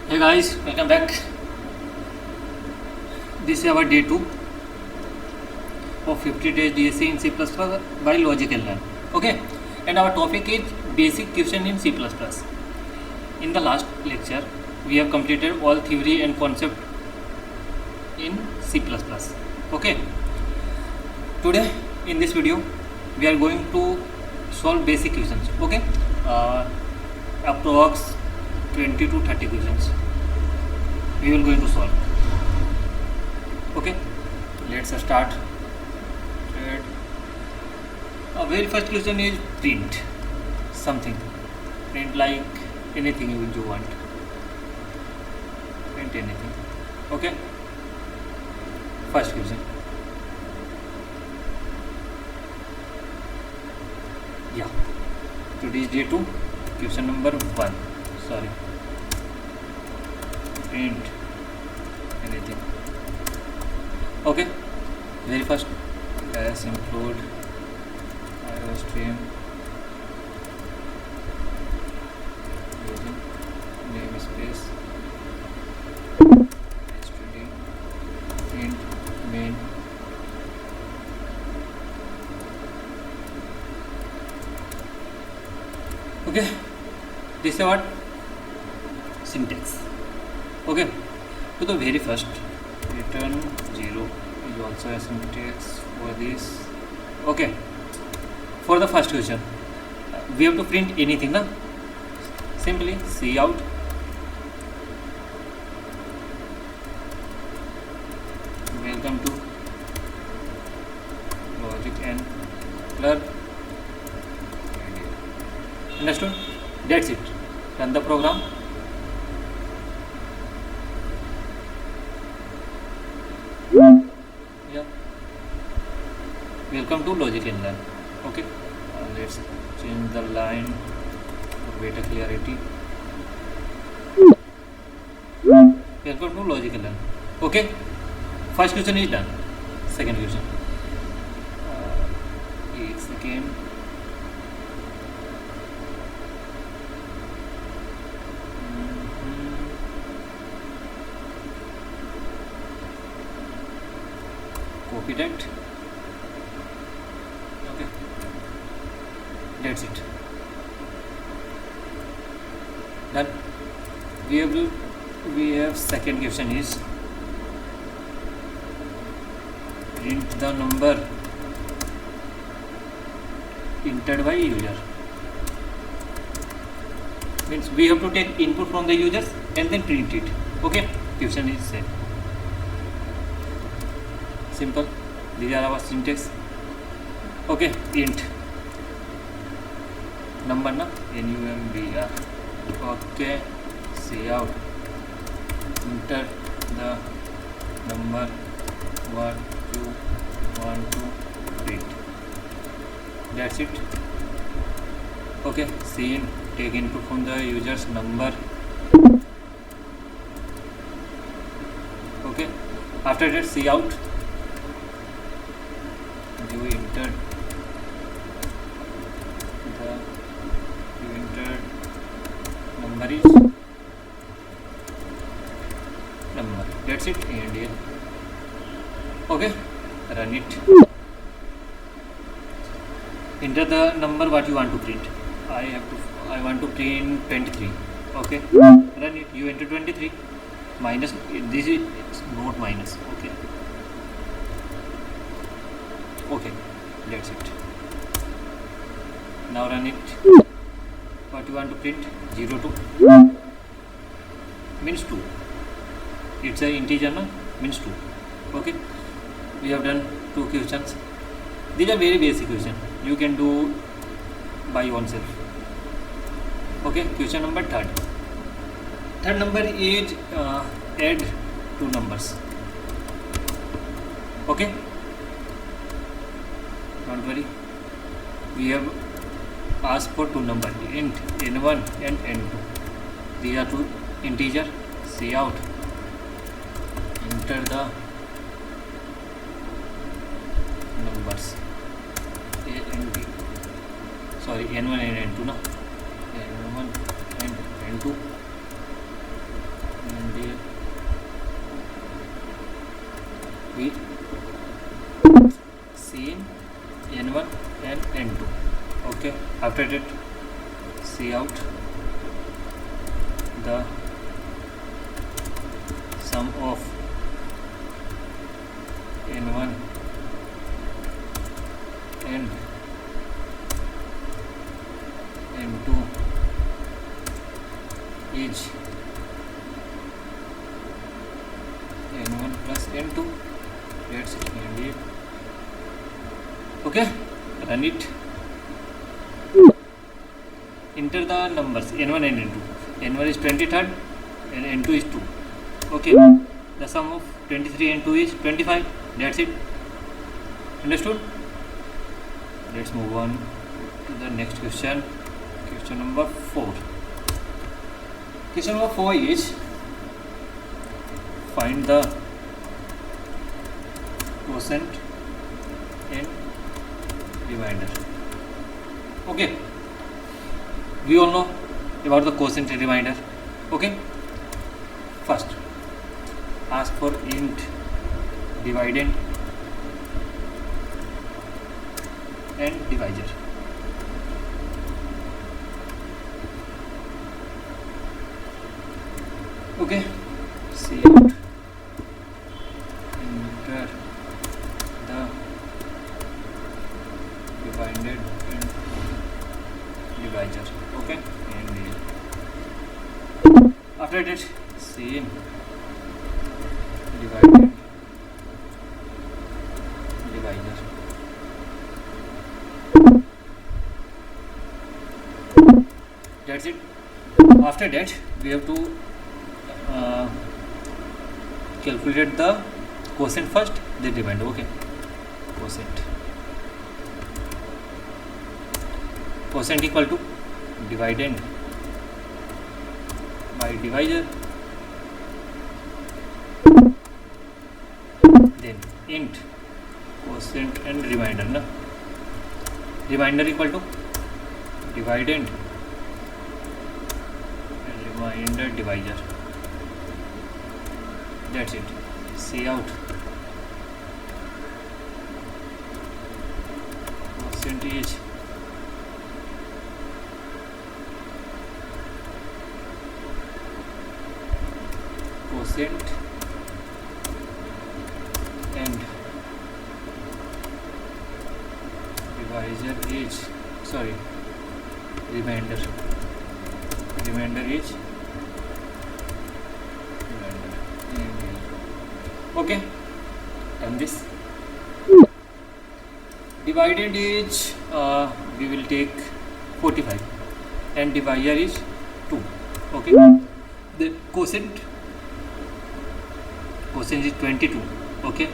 Hey guys, welcome back. This is our day 2 of 50 days DSC in C++ by Logic and Learn. Okay, and our topic is basic question in C++. In the last lecture, we have completed all theory and concept in C++. Okay, today in this video, we are going to solve basic questions. Okay, approx 20 to 30 questions we will going to solve. Okay, let's start. Very first question is print something. Print like anything you want. Print anything. Okay, first question. Yeah, today is day 2, question number 1. Sorry, print anything. Okay, very first, as include iostream using namespace std print main. Okay, this is what syntax. Okay, so the very first return 0 is also a syntax for this. Okay, for the first question we have to print anything na? Simply cout welcome to Logic and Learn. Understood? That's it. Run the program. Yeah, welcome to Logic and Learn. Okay, let's change the line for better clarity. Welcome to Logic and Learn. Okay, first question is done. Second question. एक second. Copy that. Okay, that's it. Done. We have second question is print the number entered by user. Means we have to take input from the users and then print it. Okay, question is same. Simple. These are our syntax. Okay, int number na number. Okay, cout enter the number what you want to print. That's it. Okay, cin take input from the user's number. Okay, after that cout you entered number is number. That's it. And here. Okay, run it. Enter the number what you want to print. I want to print 23. Okay, run it. You enter 23 minus, this is not minus. Okay, okay, that's it. Now run it. What you want to print? 02 means 2. It's a integer na? Means 2. Okay, we have done 2 questions. These are very basic questions. You can do by yourself. Okay, question number 3. Third number is add 2 numbers. Okay, don't worry, we have asked for 2 numbers, int n1 and n2. These are 2 integer. Cout enter the numbers a and b. Sorry, n1 and n2 na. n1 and n2. After that, see out the sum of n1 and n2 is n1 plus n2. That's it. And it. Okay, run it. Enter the numbers n1 and n2. n1 is 23rd and n2 is 2. Okay, the sum of 23 and 2 is 25. That's it. Understood? Let's move on to the next question. Question number 4. Question number 4 is find the quotient and remainder. Okay, we all know about the quotient and remainder. Okay, first ask for int dividend and divisor. Okay, see out, enter the divided and divisor. Okay, and after that same divided divisor. That's it. After that we have to calculate the quotient first, then remainder. Okay, quotient equal to dividend by divisor, then int quotient and remainder. Na remainder equal to dividend and remainder divisor. That's it. See out percentage quotient and divisor is remainder is remainder. Okay, done this. Dividend is we will take 45 and divisor is 2. Okay, the quotient is 22. Okay,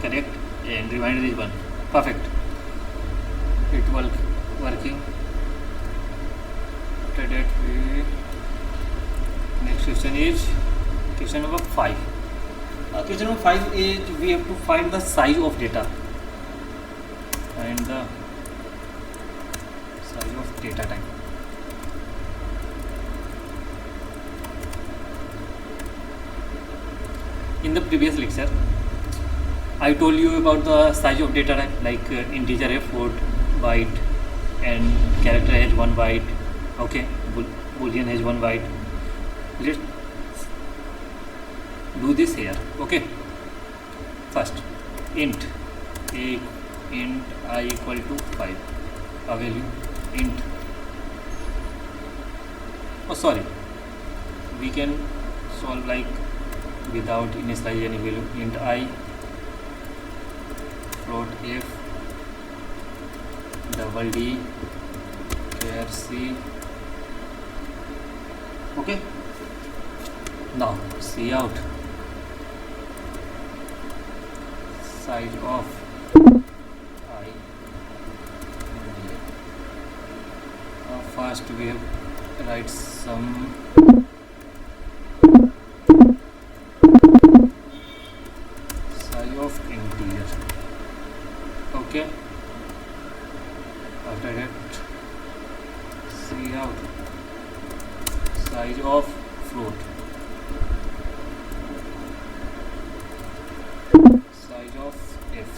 correct, and remainder is 1. Perfect. It working. After that next question is question number 5. Question number 5 is we have to find the size of data. Find the size of data type. In the previous lecture, I told you about the size of data type, like integer has 4 byte and character has 1 byte. Okay, boolean has 1 byte. Let's do this here. Okay, first int I equal to 5, a value int, we can solve like without initialize any value. Int I float f double d char c. Okay, now see out size of I. First we have write some size of integer. Okay, after that see out size of float, size of f,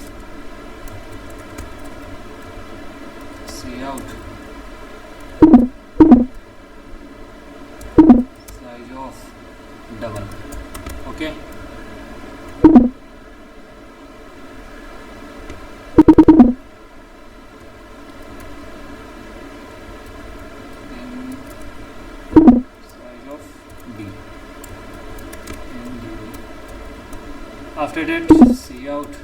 see out size of double. Okay, then size of B, and after that cout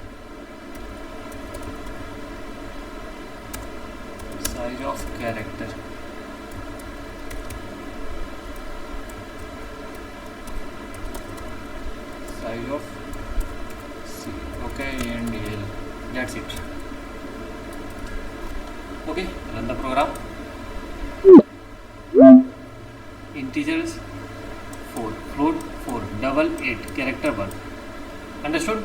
size of character. Size of C. Okay, and L. That's it. Okay, run the program. Integers 4, float 4, double 8, character 1. Understood?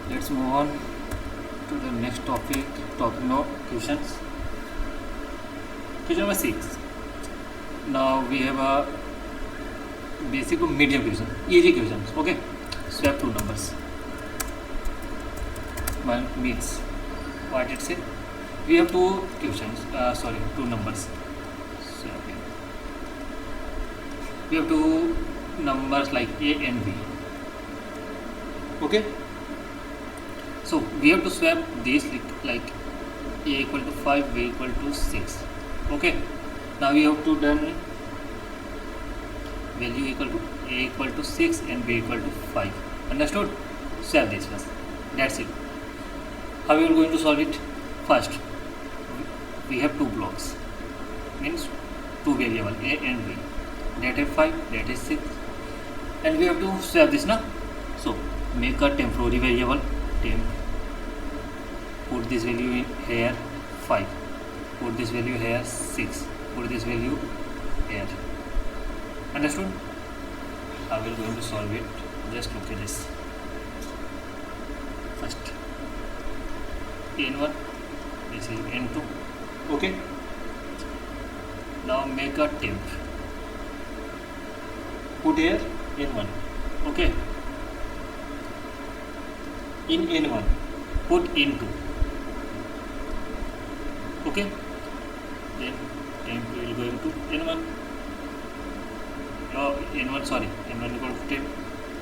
Let's move on to the next topic. No questions. Question number 6. Now we have a basic to medium question, easy questions. Okay, swap two numbers. One means what it say. We have two questions. Two numbers. Swapping. We have two numbers like A and B. Okay. So we have to swap these like A equal to 5, B equal to 6. Okay. Now we have to done value equal to A equal to 6 and B equal to 5. Understood? Swap this first. That's it. How we are going to solve it? First, we have two blocks. Means two variable A and B. That is 5, that is 6. And we have to swap this now. So make a temporary variable. Put this value in here 5. Put this value here 6. Put this value here. Understood? How we are going to solve it? Just look at this. First n1, this is n2. Okay. Now make a temp. Put here n1. Okay. In n1, put n2. Okay. Then temp will go into n1. N1 equal to temp.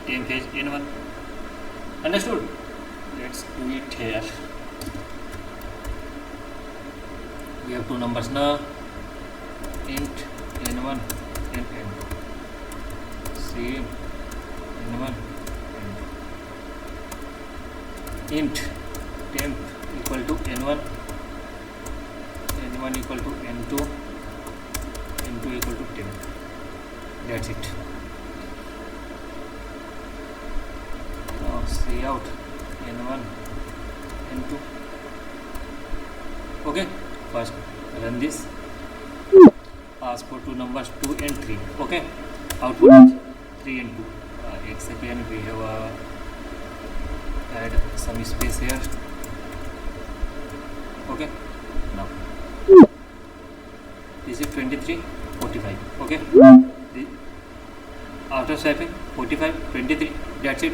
Temp is n1. Understood? Let's do it here. We have two numbers now. Int n1 and n2. Same n1 n2. Int temp equal to n1. N1 equal to n2. N2 equal to temp. That's it. Now cout n1 n2. Okay, first run this. Ask for two numbers 2 and 3. Okay, output is 3 and 2. Except we have add some space here. Okay, now this is 23, 45. Okay, after swapping 45, 23. That's it.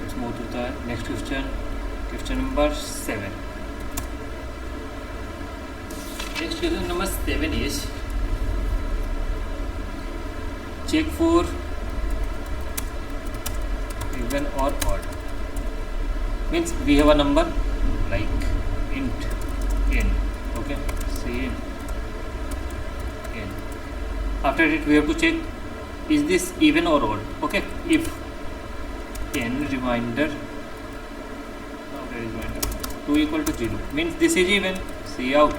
Let's move to the next question. Question number 7. Next question number 7 is check for even or odd. Means we have a number like int n. Okay, say n. After it we have to check is this even or odd. Okay, if n remainder 2 equal to 0 means this is even. Cout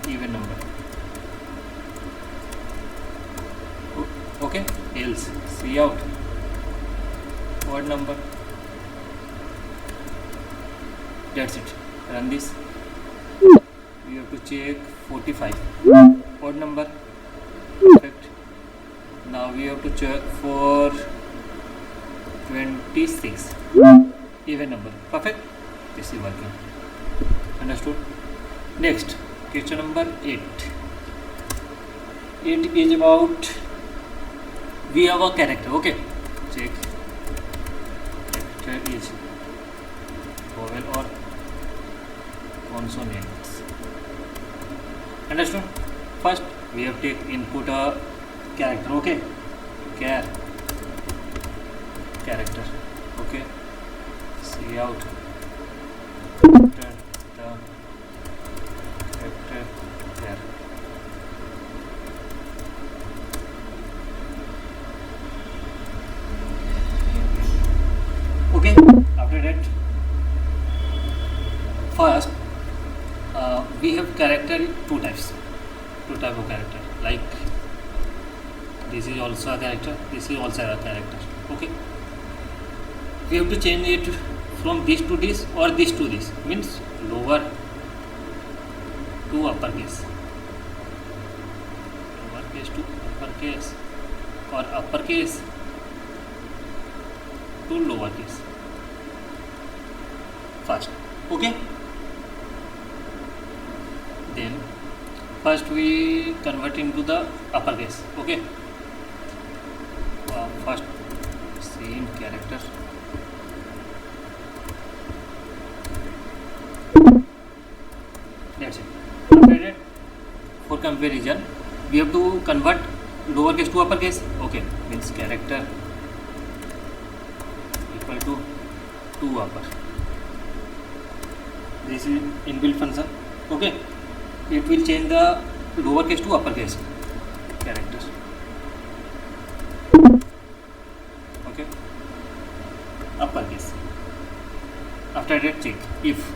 even number. Okay, else cout odd number. That's it. Run this. We have to check 45 odd number. Perfect. Now we have to check for 26 even number. Perfect. This is working. Understood? Next, question number 8. It is about we have a character. Okay, check character is vowel or consonants. Understood? First we have take input a character. Okay, character. Okay, see out enter the character there. Okay, after that, first we have character two type of character. Like this is also a character, this is also a character. Okay, we have to change it from this to this or this to this, means lower to uppercase, lowercase to uppercase, or uppercase to lowercase first. Okay, then first we convert into the uppercase. Okay, first same character, that's it. After that, for comparison we have to convert lowercase to uppercase. Okay, means character equal to 2 upper. This is inbuilt function. Okay, it will change the lowercase to uppercase characters. Okay, uppercase. After that, check if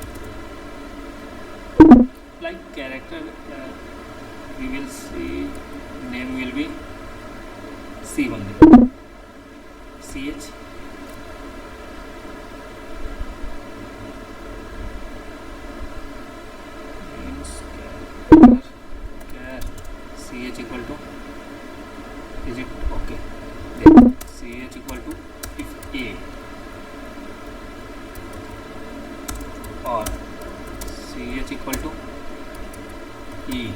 like character we will see name will be C only, CH. CH equal to, is it okay? Then CH equal to if A or CH equal to E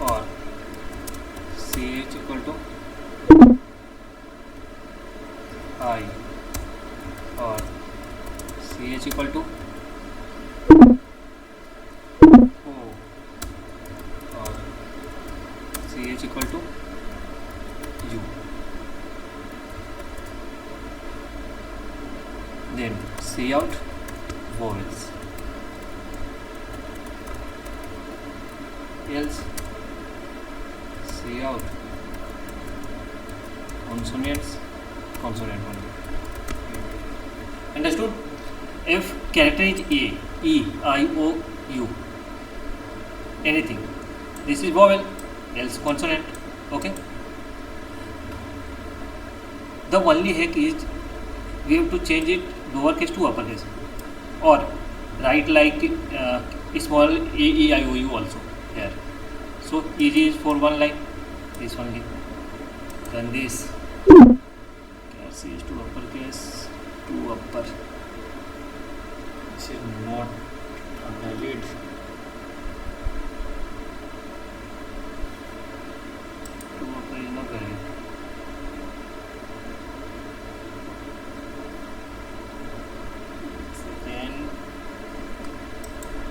or CH equal to I or CH equal to O or CH equal to U. Then see out vowels, else see out consonants, consonant only. Understood? If character is A, E, I, O, U, anything, this is vowel, else consonant. Okay, the only hack is we have to change it lowercase to uppercase, or write like small a, e, I, o, u also here. So easy is for one line, this only. Then this C is to uppercase to upper. This is not valid. To upper is not valid. Second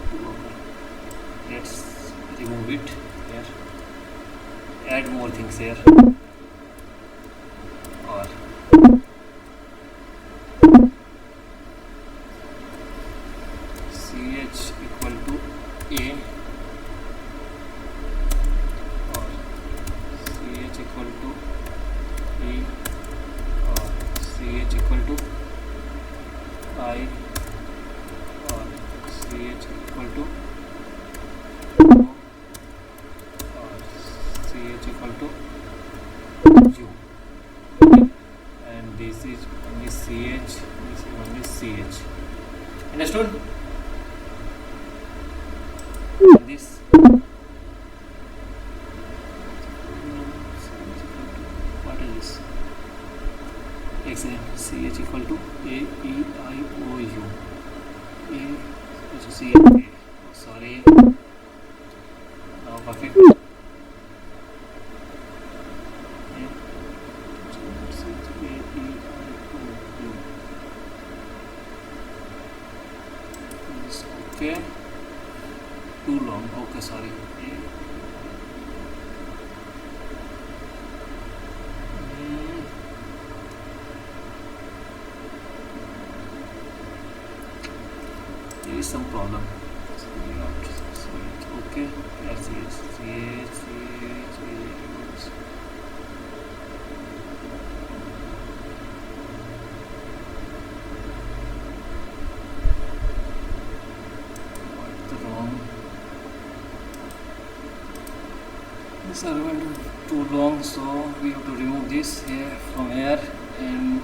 to upper. Let's remove it here. Add more things here. Or CH equal to A or CH equal to E or CH equal to I or CH equal to O or CH equal to U. Okay. And this is only CH, this is only CH. Understood? This what is this? Example CH equal to A, E, I, O, U. A, C, A. Oh, sorry. Now perfect. Okay, too long. Okay, sorry. There is some problem. Okay, that's it. What's wrong? This argument too long, so we have to remove this here from here and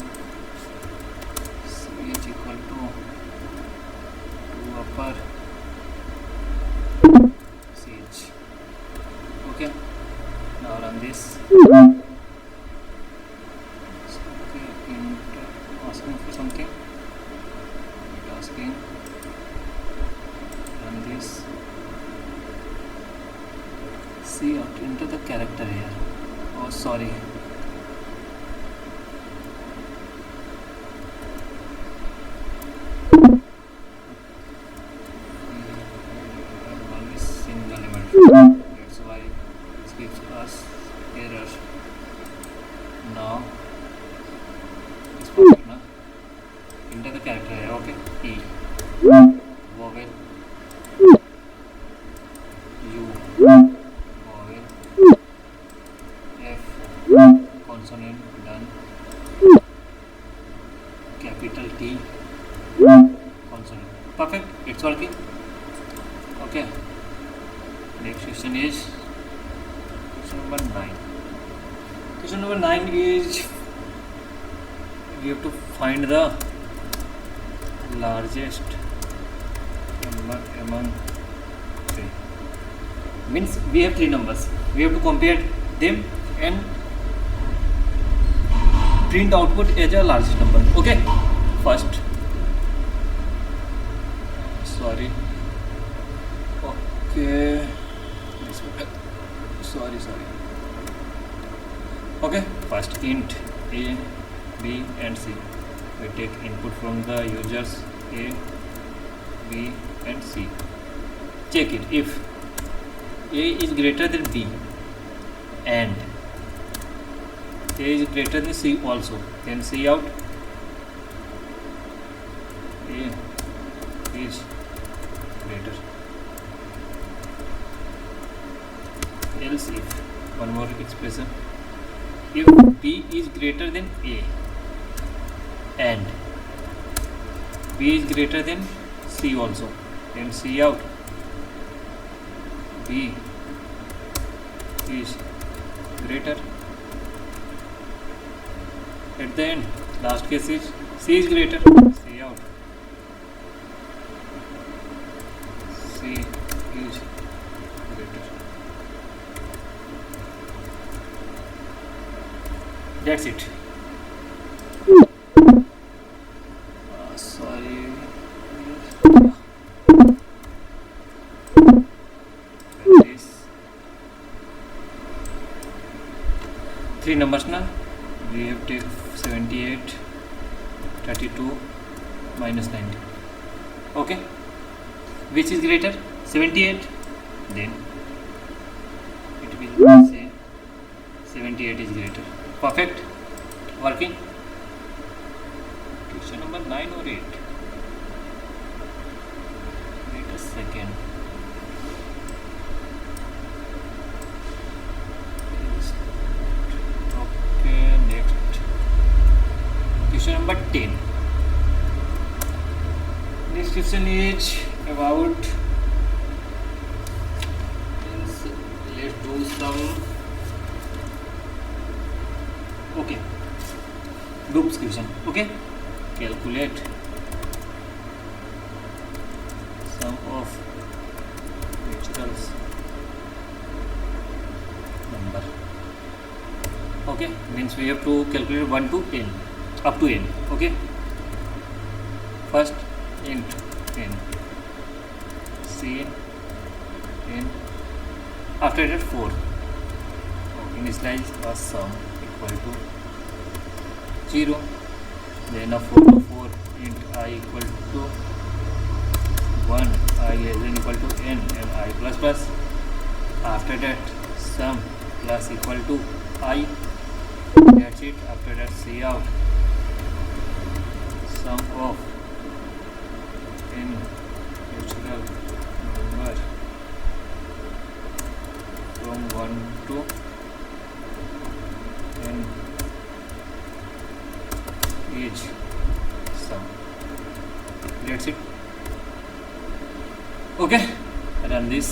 ch equal to upper ch. Okay, now run this. Okay, asking for something. Asking. Run this. See out into the character here. Oh, sorry. That's why it gives us error. Now it's perfect now. Enter the character here, okay? E, vowel, U, vowel, F, consonant, done, capital T, consonant. Perfect, it's working. Okay. Next question is question number 9. Question number 9 is we have to find the largest number among 3. Means we have 3 numbers. We have to compare them and print output as a largest number. Okay. First. Sorry. Okay. Sorry. Okay, first int A, B and C. We take input from the users A, B and C. Check it. If A is greater than B and A is greater than C also, then C out. A is greater. Else if, one more expression, if B is greater than A and B is greater than C also, then C out. B is greater. At the end, last case is C is greater, C out. C is greater. That's it. Sorry. This 3 numbers now. We have take 78, 32, minus 90. Okay. Which is greater? 78. Then it will say 78 is greater. Perfect. Working. Question number 9 or 8. Wait a second. Okay, next. Question number 10. Next question is about, let's do some, okay, groups question. Okay, calculate sum of naturals number. Okay, means we have to calculate 1 to n, up to n. Okay, first int n, c n, after that 4. Initialize a sum equal to 0, then a 4 to 4 int I equal to 1, I plus. After that sum plus equal to I. That's it. After that see out sum of n natural number from 1 to n is sum. That's it. Okay, run this.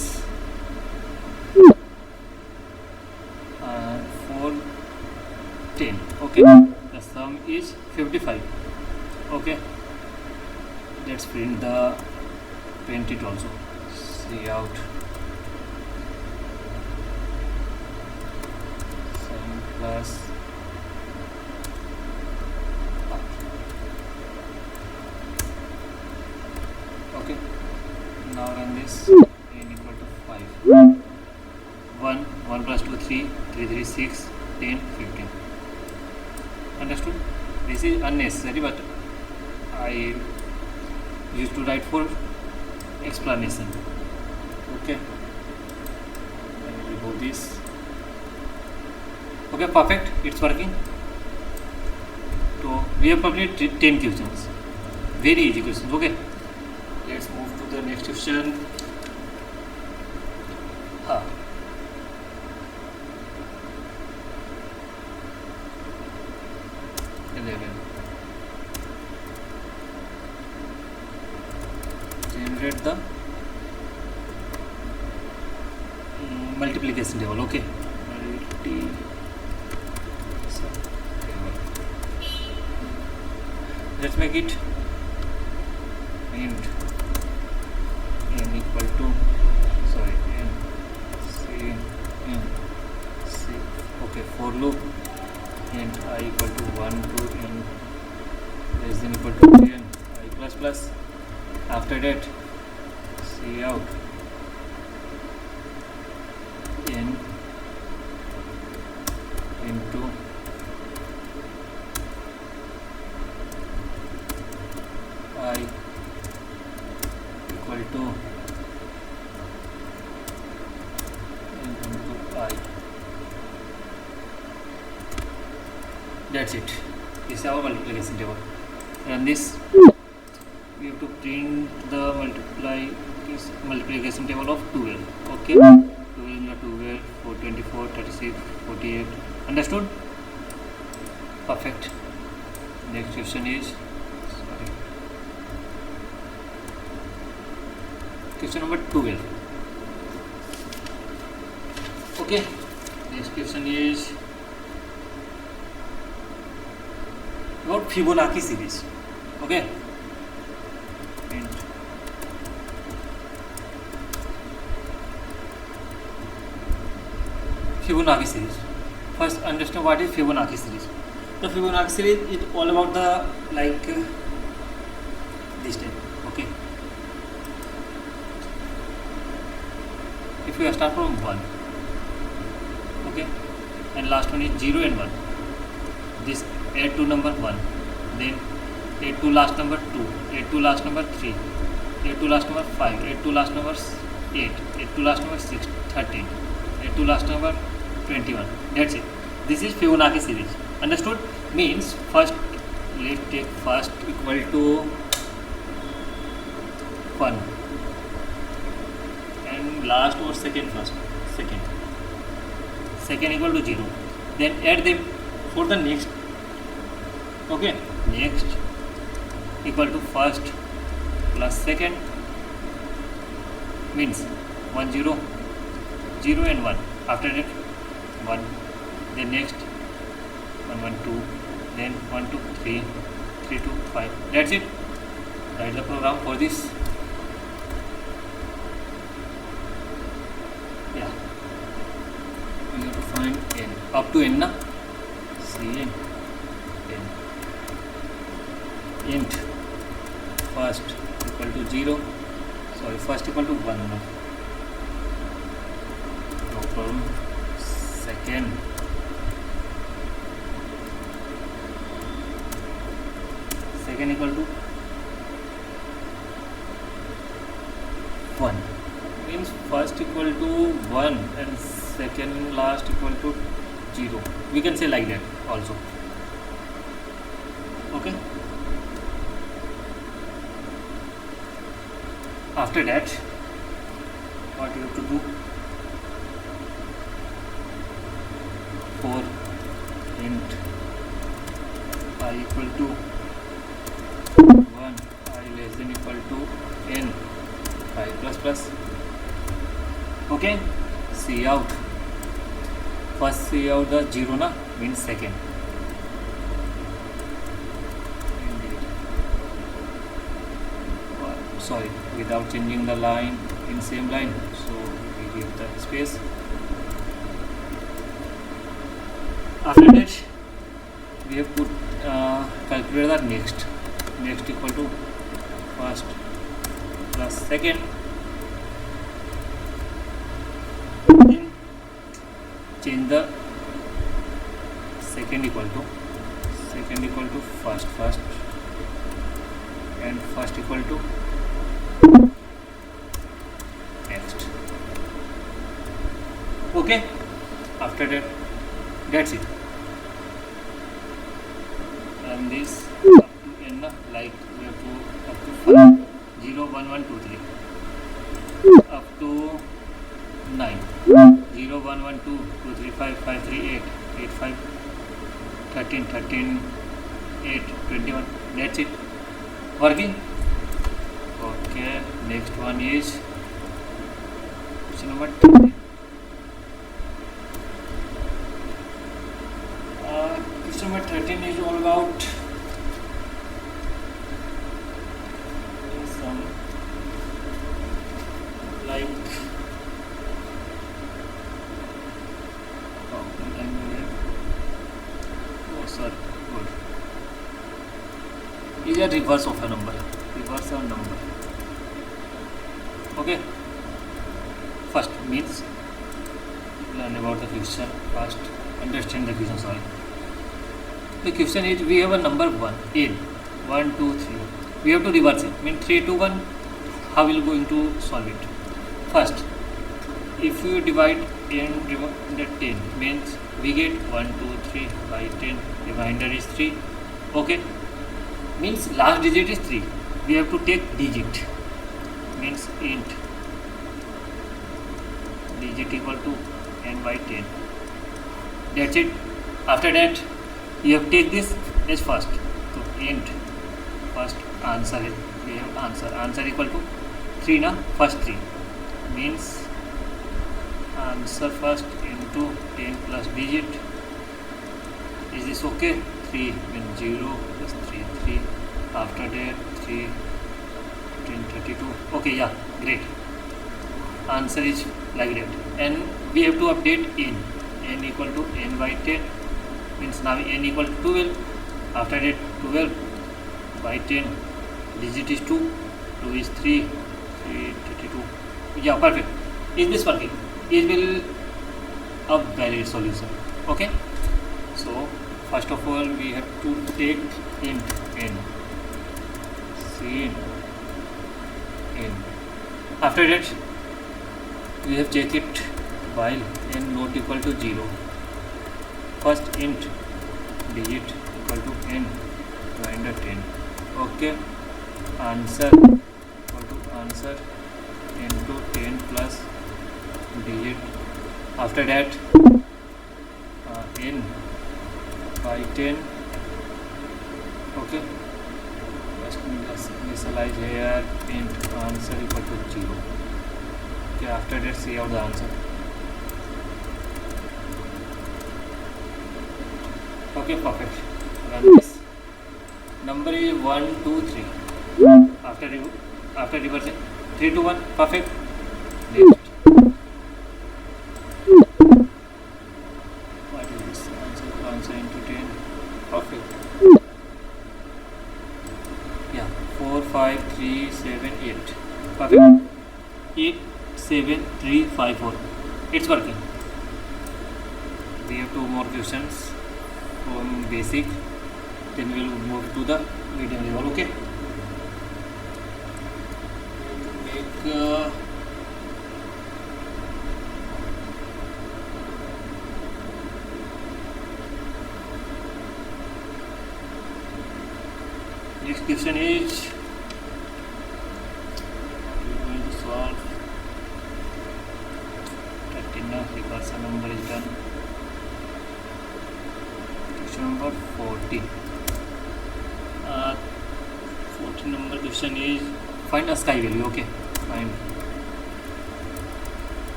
4 10. Okay, the sum is 55. Okay, let's print it also. See out sum plus R. Okay, now run this. N equal to 5. 1 plus 2 3, 3 3 6, 10 15. Understood? This is unnecessary, but I used to write for explanation. Okay, I will remove this. Okay, perfect, it's working. So we have completed 10 questions. Very easy questions. Okay, let's move to the next question. 11. Generate the multiplication table. Okay, multiplication table. Let's make it int n equal to n c n c. Okay, for loop int I equal to 1 to n less than equal to n I plus plus. After that see out n into I equal to n into I. That's it. This is our multiplication table. Run this. We have to print the multiplication table of 12. Okay, 12, 424, 36, 48. Understood? Perfect. Next question is question number 12. Okay, next question is about Fibonacci series. Okay, and Fibonacci series. First, understand what is Fibonacci series. The Fibonacci series is all about the this type. Okay, if you start from 1, okay, and last one is 0 and 1. This add to number 1, then add to last number 2, add to last number 3, add to last number 5, add to last number 8, add to last number 6, 13, add to last number 21. That's it. This is Fibonacci series. Understood? Means first, let's take first equal to 1 and last or second first, second equal to 0. Then add them for the next. Okay, next equal to first plus second means 1 0 0 and 1. After that 1, then next 1 1 2, then 1 2 3 3 2 5. That's it. Write the program for this. Yeah, we have to find n up to n na. See n. Int first equal to 0, first equal to 1, no problem. Second equal to 1, means first equal to 1 and second last equal to 0. We can say like that also. Okay. After that, what you have to do? For int I equal to 1, I less than equal to n, I plus plus. Okay, see out. First see out the 0 na, means second. Sorry, without changing the line in same line, so we give the space. After that, we have put calculate the next equal to first plus second, then change the second equal to first and first equal to next. Okay, after that, that's it. And this up to n, like we have to up to 5, 0, 1, 1, 2, 3 up to 9, 0, 1, 1, 2, 2, 3, 5, 5, 3, 8, 8, 5, 13, 13, 8, 21. That's it. Working. Okay, next one is question number 2. Question number 13 is all about some like good. Is a reverse of a number. Okay. First means learn about the question. First understand the question. Sorry. The question is, we have a number 1, n, 1, 2, 3. We have to reverse it. Mean 3, 2, 1. How we are going to solve it? First, if you divide n into 10, means we get 1, 2, 3 by 10. Remainder is 3. Okay. Means last digit is 3. We have to take digit. Means int digit equal to n by 10. That's it. After that, you have to take this as first. So int first answer is, we have answer equal to 3 na, first 3 means answer first into 10 plus digit. Is this okay? 3 means 0 plus 3, 3. After that 3, 10, 32. Okay, yeah, great. Answer is like that. And we have to update n equal to n by 10. Means now n equal to 12. After that 12 by 10, digit is 2, 2 is 3, 3, 32. Yeah, perfect. Is this working? It will a valid solution. Okay. So first of all, we have to take int n. See n. After that, we have check it while n not equal to 0. First int digit equal to n remainder 10. Okay, answer equal to answer into 10 plus digit. After that n by 10. Okay, just initialize here int answer equal to 0. Okay, after that see out the answer. Okay, perfect. Run this. Number is 1, 2, 3. After reversing 3 to 1. Perfect. Next. What is this? Answer into 10. Perfect. Yeah. 4, 5, 3, 7, 8. Perfect. 8, 7, 3, 5, 4. It's working. We have 2 more questions from basic, then we will move to the medium level. Okay, make question is we are going to solve 13 because the number is done. Question number 14. 14 number question is find a sky value. Okay, find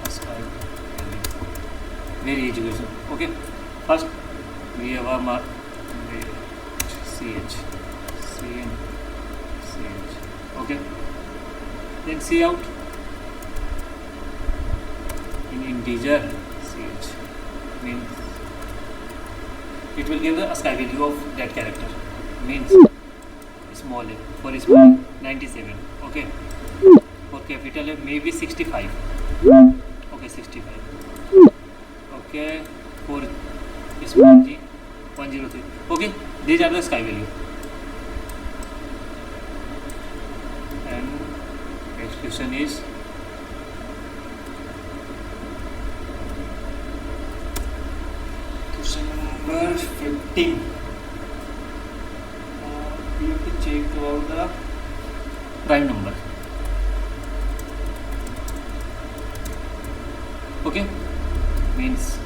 a sky value. Very easy question. Okay, first we have a mark ch cn ch. Okay, then C out in integer ch means it will give the sky value of that character, means small a. For small 97. Okay, for capital A maybe 65. Okay, 65. Okay, for small g 103. Okay, these are the sky value. And next question is question number 15. We have to check about the prime number. Okay, means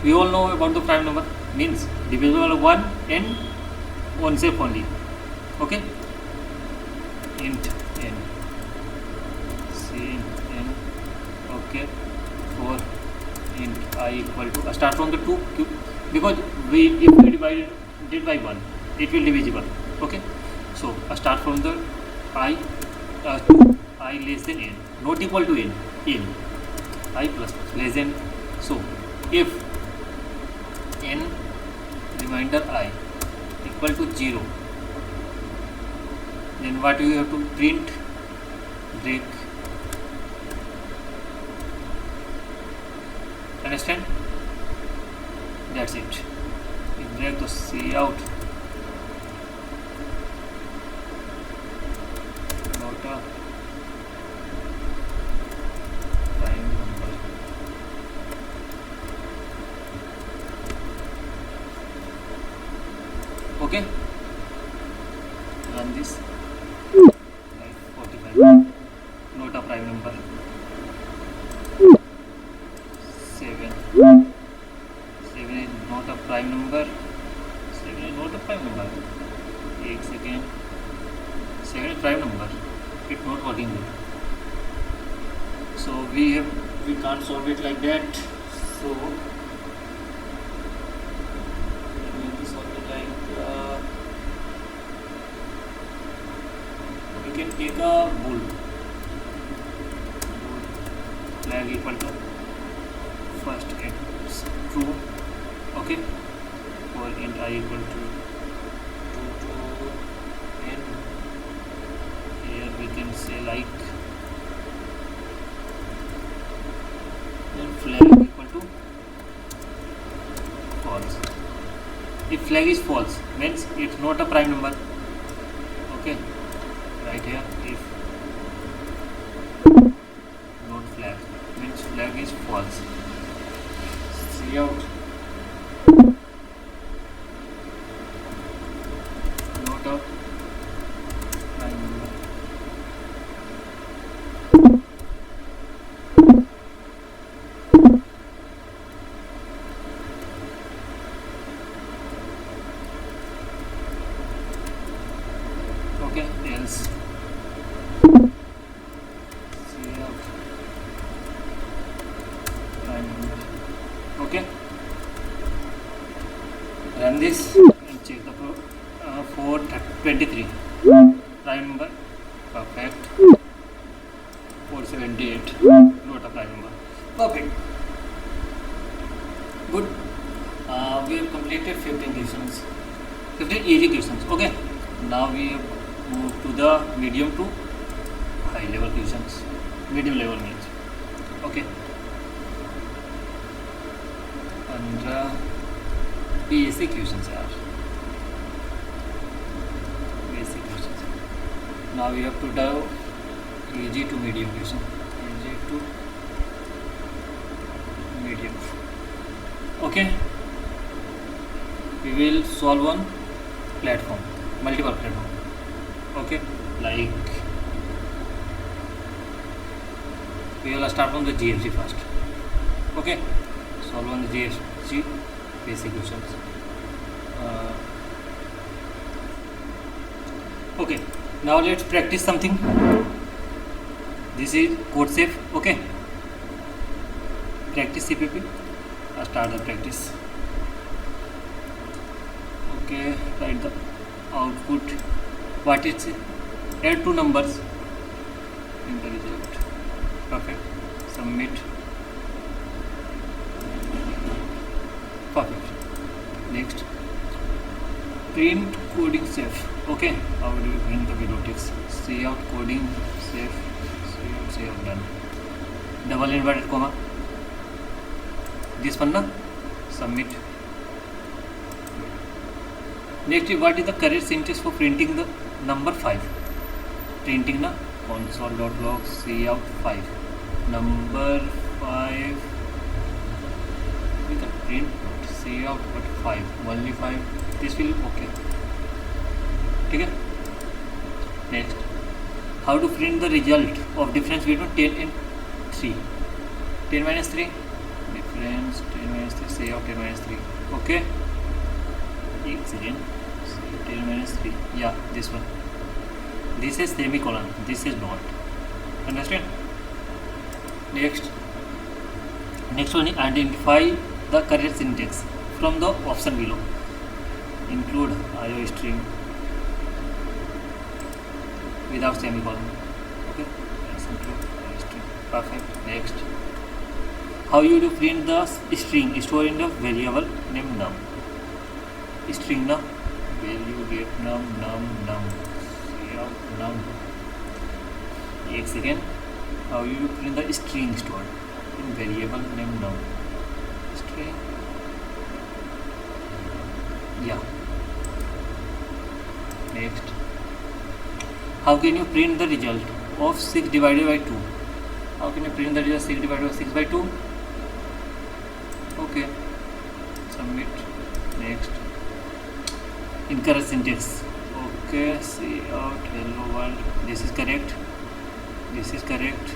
we all know about the prime number, means divisible 1 and 1 shape only. Okay, int n cn. Okay, for int I equal to start from the 2 cube, because if we divide it by 1 it will divisible. Okay, so start from the I 2 I less than n, not equal to n I plus less than. So if n remainder I equal to 0, then what you have to print? Break. Understand? That's it. You break the C out. Not a prime number. Okay, run this. 45. Not a prime number. 7 is not a prime number. 7 is not a prime number. 1 second. 7 is prime number. It's not working good. So we can't solve it like that. So we can take a bool flag equal to first it's true. Okay, for int I equal to 2 to n. Here we can say like, then flag equal to false. If flag is false means it's not a prime number. Okay, right here if not flag means flag is false. See out not a prime number. Okay, else. See out prime number. Okay, run this and check the 423 prime number. Perfect. 478 not a prime number. Perfect. Good. We have completed 15 questions, 15 easy questions. Okay, now we have moved to the medium to high level questions. Medium level means okay, and basic questions are basic questions. Now we have to do easy to medium question. Easy to medium. Okay, we will solve on platform. multiple platform. Okay, like we will start from the GFG first. Okay, solve on the GFG basic questions. Okay, now let's practice something. This is code safe. Okay, practice CPP. Start the practice. Okay, write the output. What it is? Add two numbers in the result. Perfect. Submit. Perfect. Next, print coding safe. Okay, how do you print the below text? See out coding safe. See out done. Double inverted comma. This one na. Submit. Next, what is the correct syntax for printing the number 5? Printing na console.log cout 5 number 5. We can print cout but 5 only 5. This will okay. Okay. Next, how to print the result of difference between 10 and 3? 10 minus 3 difference 10 minus 3 cout 10 minus 3. Okay. Excellent. 10 minus 3. Yeah, this one. This is semicolon. This is not. Understand? Next one is identify the correct syntax from the option below. Include IO string without semicolon. Okay. Let's include IO string. Perfect. Next, how you do print the string stored in the variable name num. String na value get num. Num. एक second. How you print the string stored in variable name num. String. Yeah. Next, how can you print the result of 6 divided by 2? How can you print the result 6 divided by 6 by 2? Okay. Submit. Next, incorrect syntax. Okay, cout hello world. This is correct. This is correct.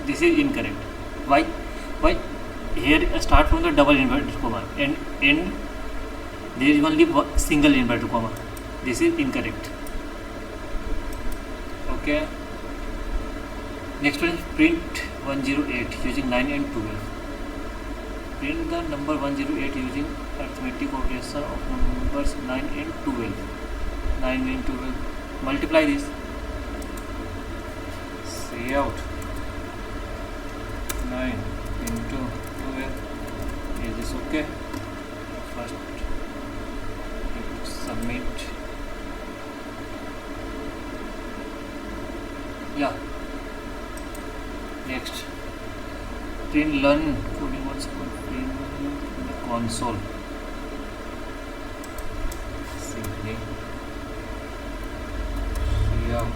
This is incorrect. Why? Here start from the double inverted comma and end there is only one single inverted comma. This is incorrect. Okay. Next one is print 108 using 9 and 12. Print the number 108 using arithmetic operation of numbers 9 and 12. 9 and 12. Multiply this. Cout 9 into 12. Is this okay? First, submit. Yeah. Next, print learn coding what's called print in the console. Simply cout.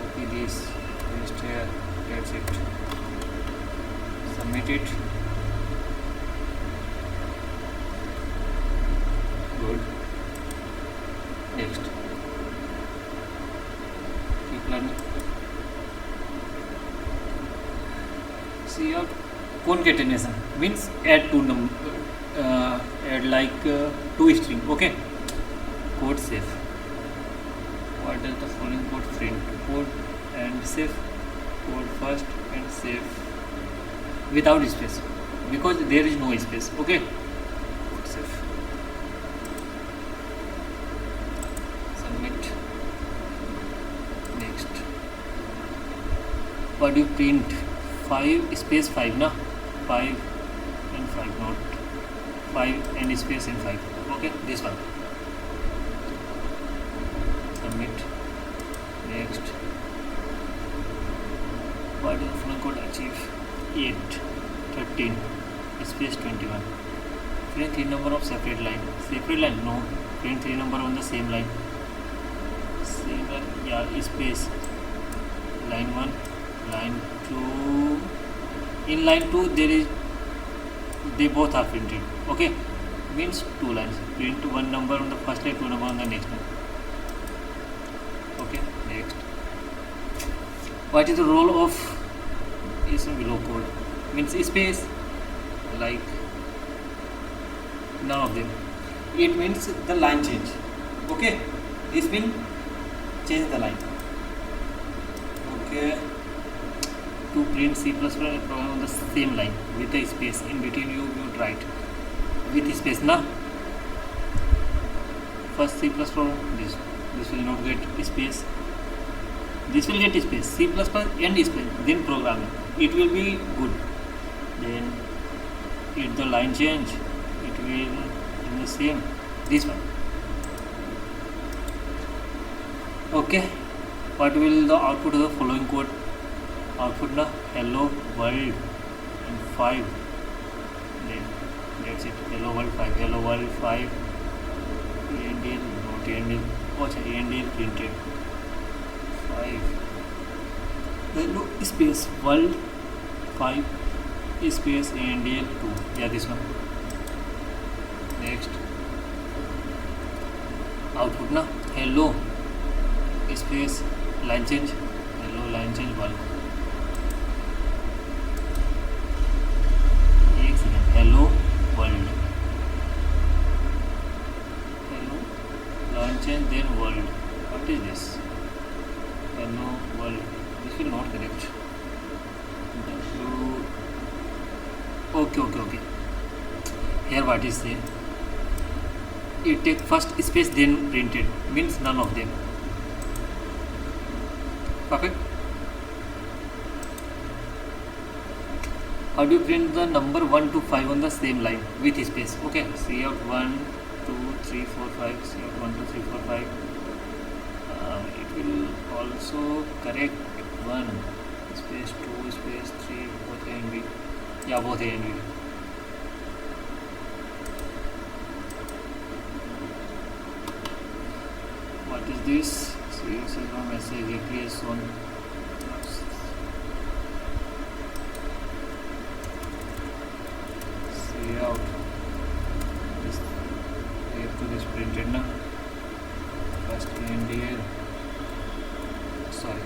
Copy this, paste here. That's it. Submit it. Good. Next, keep learning. Cout concatenation means add two add like two string. Okay. Code safe. What does the following code print? Code and safe. Code first and save without space because there is no space. Okay. Code safe. Submit. Next, what do you print? 5 space 5 na 5 and 5 not 5 and space and 5. Okay, this one. Submit. Next, what is the full code achieve? 8 13 space 21. Print 3 number of separate line. No, print 3 number on the same line. Yeah, space line 1 line 2. In line 2 they both are printed. Okay, means two lines. Print one number on the first line, two number on the next line. Okay, next. What is the role of is below code? Means space, like none of them. It means the line change. Okay, this will change the line. Okay, to print C++ program on the same line with the space in between, you would write with space na. First C++ program, this will not get space, this will get space, C++ and space, then programming, it will be good. Then if the line change, it will in the same, this one. Okay, what will the output of the following code? Output na hello world and 5, then that's it. Hello world 5, hello world 5, ANDL, not ANDL, ANDL printed 5, hello space world 5 space ANDL 2, yeah, this one. Next, output na hello space line change, hello line change 1, hello world, hello line change, then world. What is this? Hello world, this will not connect. Okay. Here what is there? It take first space then printed, means none of them. Perfect. How do you print the number 1 to 5 on the same line with space? Okay, see out 1, 2, 3, 4, 5, see out 1, 2, 3, 4, 5. It will also correct 1, space 2, space 3, both A and B. Yeah, both A and B. What is this? See no message, APS on. See out. This we have to this printed na. First ANDL. Sorry.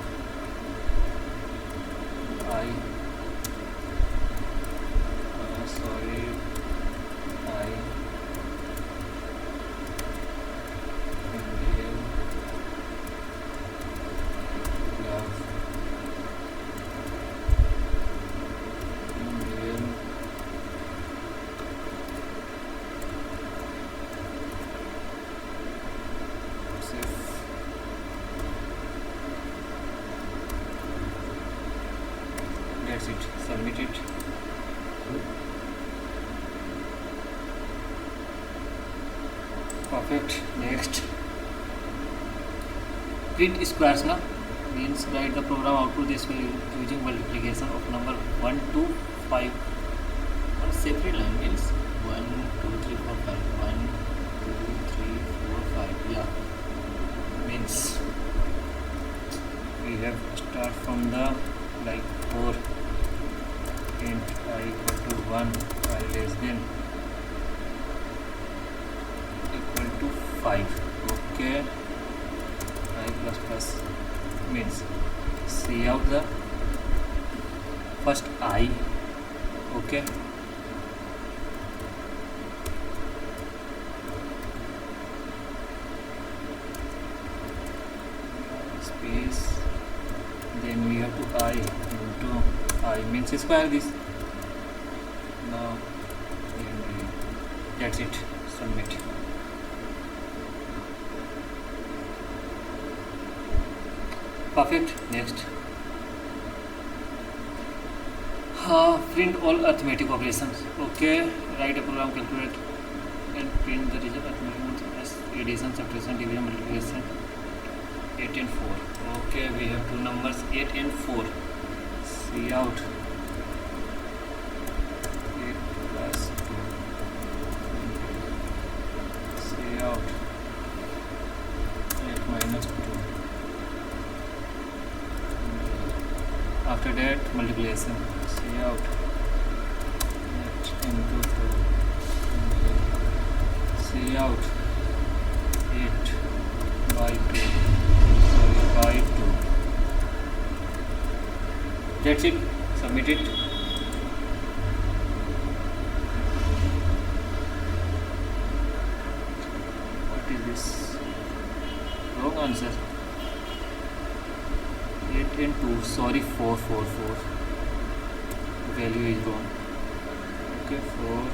That's it, submit it. Perfect. Next, print squares na, means write the program output this way using multiplication of number 1 to 5 on separate line, means 1, 2, 3, 4, 5, 1, 2, 3, 4, 5, yeah, means we have start from the like 4, int I equal to 1, I less than equal to 5. Okay, I plus plus means see out the first I. Okay, space, then we have to I into I means square this. Now that's it, submit. Perfect. Next, print all arithmetic operations. Okay, write a program, calculate and print the result arithmetic as addition, subtraction, division, multiplication. 8 and 4. Okay, we have two numbers 8 and 4. See out 8 plus 2. See out 8 minus 2. After that, multiplication. See out 8 into 2. see out 8 by 2, sorry, by 2. That's it. Submit it. What is this? Wrong answer. 8 and 2, sorry, 4, 4, 4. Value is wrong. Okay, 4.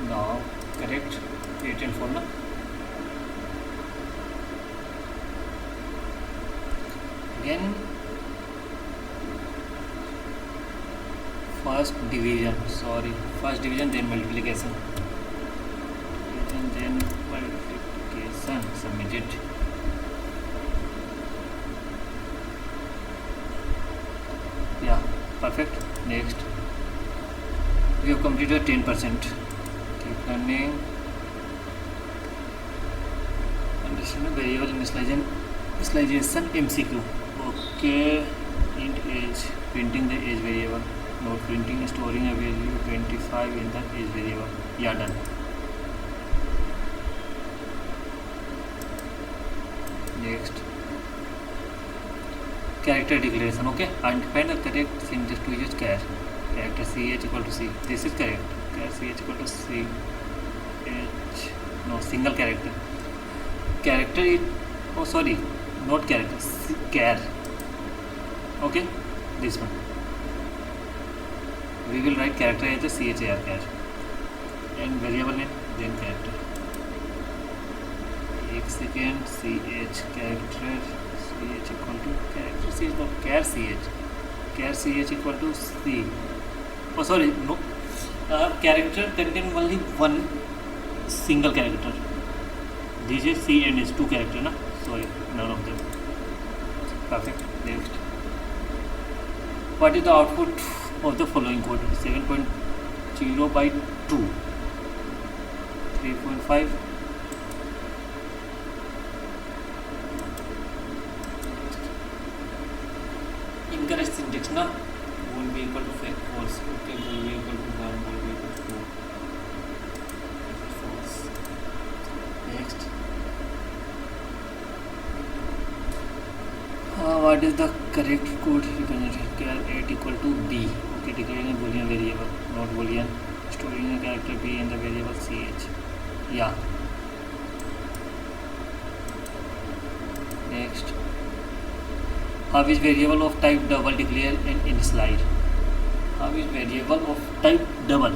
Now correct 8 and 4 na. Again first division, sorry, first division then multiplication, and then multiplication. Submit it. Yeah, perfect. Next, we have completed 10%. Keep learning. Understand variable initialization MCQ. Okay, int age, printing the age variable, not printing, storing a value 25 in the age variable. Yeah, done. Next, character declaration. Okay, and find the correct syntax to use char. Character ch equal to c. This is correct. Char ch equal to c h. No, single character. Character is, oh sorry, not character, char. Okay, this one. We will write character as a char, char, and variable name then character. 1 second, ch character ch equal to character c is not char ch equal to c. Oh sorry, no, character contain only one single character. This is c and is two character na, sorry, none of them. Perfect. Next, what is the output of the following code? 7.0 by 2, 3.5. Incorrect syntax na, won't be equal to false. Okay, will be equal to 1, will be equal to 2. False. Next, what is the correct code representation? Char 8 equal to b. Okay, declaring a boolean variable, not boolean, storing a character b in the variable ch. Yeah. Next, how is variable of type double declare and initialize? How is variable of type double?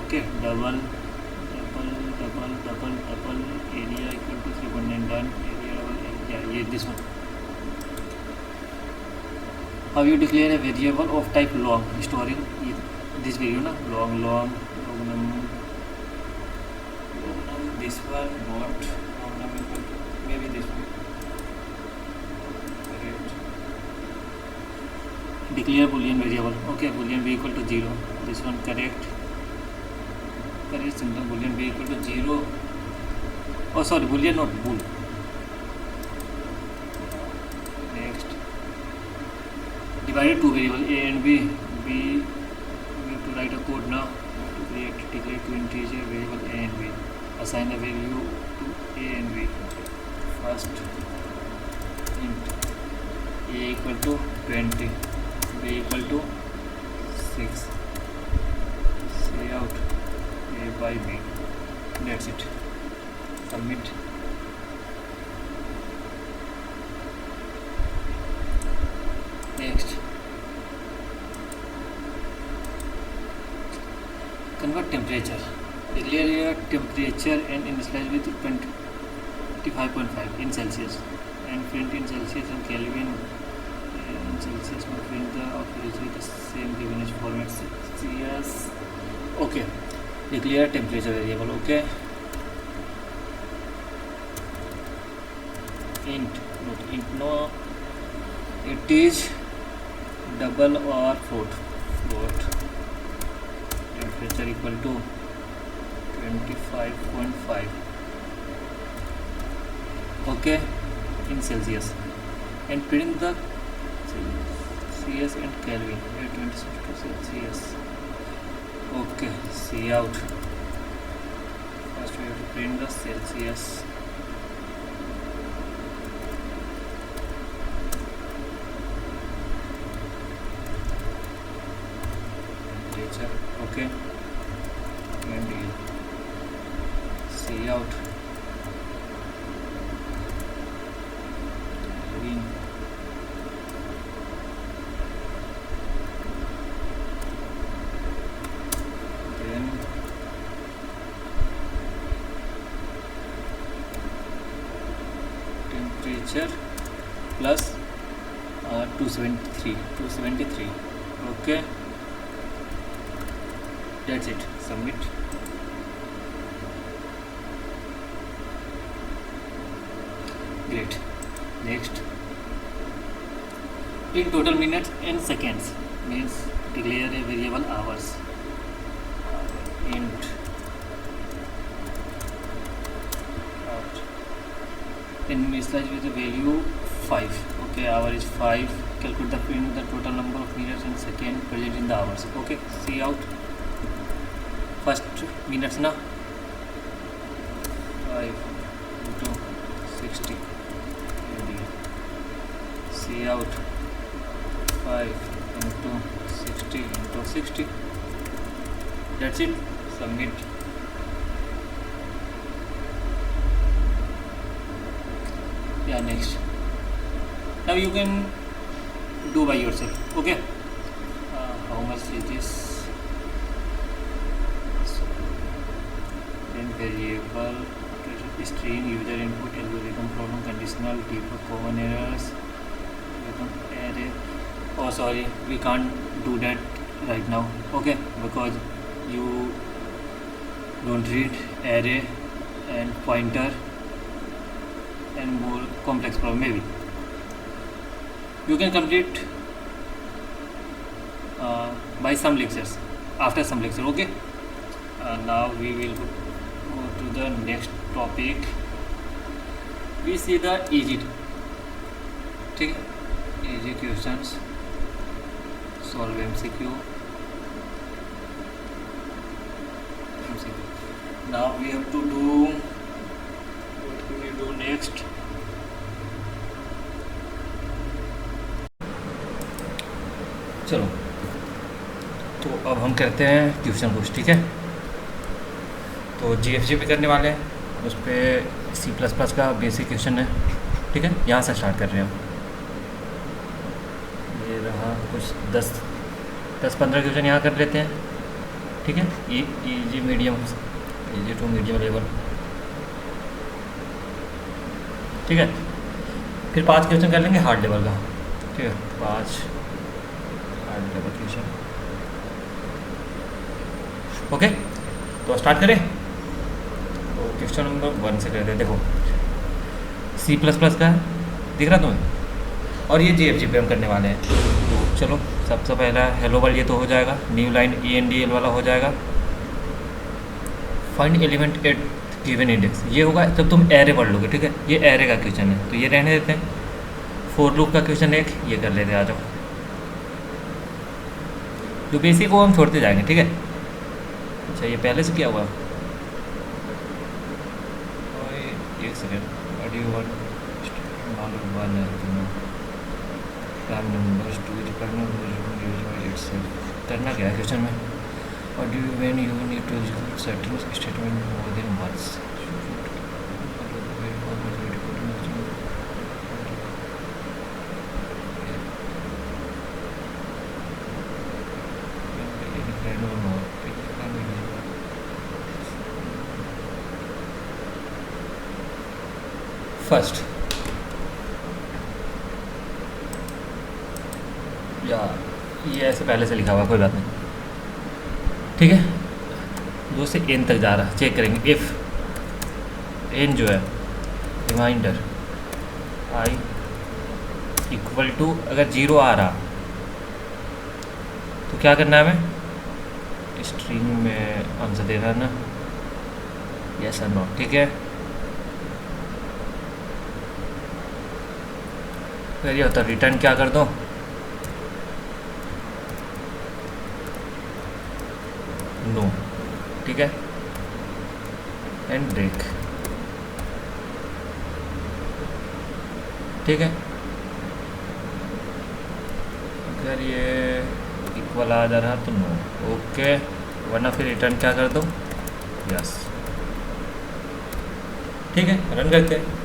Okay, double area equal to 3.9 done. Area double, yeah, yeah, this one. How you declare a variable of type long, storing this value na, long num, this one, not long num equal to maybe this one. Correct. Declare boolean variable. Okay, boolean b equal to 0. This one correct. Correct symbol, boolean b equal to 0. Oh sorry, boolean not bool. Next, divided two variable a and b. We have to write a code now to create, declare two integer variable a and b. Assign the value to a and b. First int a equal to 20, b equal to 6. Say out a by b. That's it. Submit. Next, convert temperature. Declare a temperature and initialize with 25.5 in Celsius and print in Celsius and Kelvin in Celsius. Print the output with the same given format. Celsius. Okay. Declare temperature variable. Okay. Int no, it is double or float. Temperature equal to 25.5. okay, in Celsius. and print the CS and Kelvin 826 to Celsius. Okay, see out. First we have to print the Celsius. Temperature, okay, and see out. Green. Then temperature plus 273. Okay, that's it. Submit. Great. Next, in total minutes and seconds means declare a variable hours. Int out. Initialize with the value 5. Okay, hour is 5. Calculate the print the total number of minutes and seconds present in the hours. Okay, see out. First minutes na 5 into 60. See out. 5 into 60 into 60. That's it. Submit. Yeah, next. Now you can do by yourself. Okay, how much is this? Then variable string user input algorithm problem conditional debug common errors array. Oh sorry, we can't do that right now. Okay, because you don't read array and pointer and more complex problem. Maybe you can complete by some lectures, after some lecture. Okay, now we will go to the next topic. We see the easy, ठीक है, easy questions. Solve MCQ. Now we have to do, what can we do next? चलो, तो अब हम करते हैं question कुछ, ठीक है। तो GFG भी करने वाले हैं, उस पर C++ का बेसिक क्वेश्चन है, ठीक है। यहाँ से स्टार्ट कर रहे हैं हम। ये रहा कुछ 10-15 क्वेश्चन यहाँ कर लेते हैं, ठीक है। Easy medium, easy to medium level, ठीक है। फिर 5 क्वेश्चन कर लेंगे हार्ड लेवल का, ठीक है। 5 हार्ड लेवल क्वेश्चन, ओके। तो स्टार्ट करें। तो क्वेश्चन नंबर 1 से करते हैं। देखो C++ का है, दिख रहा तुम्हें, और ये GFG पे हम करने वाले हैं। तो चलो, सबसे पहला हेलो वर्ल्ड, ये तो हो जाएगा। न्यू लाइन ENDL वाला हो जाएगा। Find element at given index, ये होगा जब तुम एरे पढ़ लोगे, ठीक है। ये एरे का क्वेश्चन है, तो ये रहने देते हैं। फॉर लूप का क्वेश्चन एक ये कर लेते हैं। आ जाओ, जो बेसिक को हम छोड़ते जाएंगे, ठीक है। अच्छा, ये पहले से क्या हुआ, एक सेकेंड। करना क्या है क्वेश्चन में? और do when you need to execute certain statement more than once. First या ये ऐसे पहले से लिखा हुआ, कोई बात नहीं, ठीक है। 2 से n तक जा रहा है, चेक करेंगे। इफ़ n जो है रिमाइंडर i इक्वल टू, अगर 0 आ रहा तो क्या करना है हमें? स्ट्रिंग में आंसर देना है ना, यस और नो, ठीक है। फिर ये होता है रिटर्न क्या कर दो, नो, ठीक है, एंड ब्रेक, ठीक है। अगर ये इक्वल आ जा रहा तो नो, ओके, वरना फिर रिटर्न क्या कर दो, यस, ठीक है, रन करते हैं।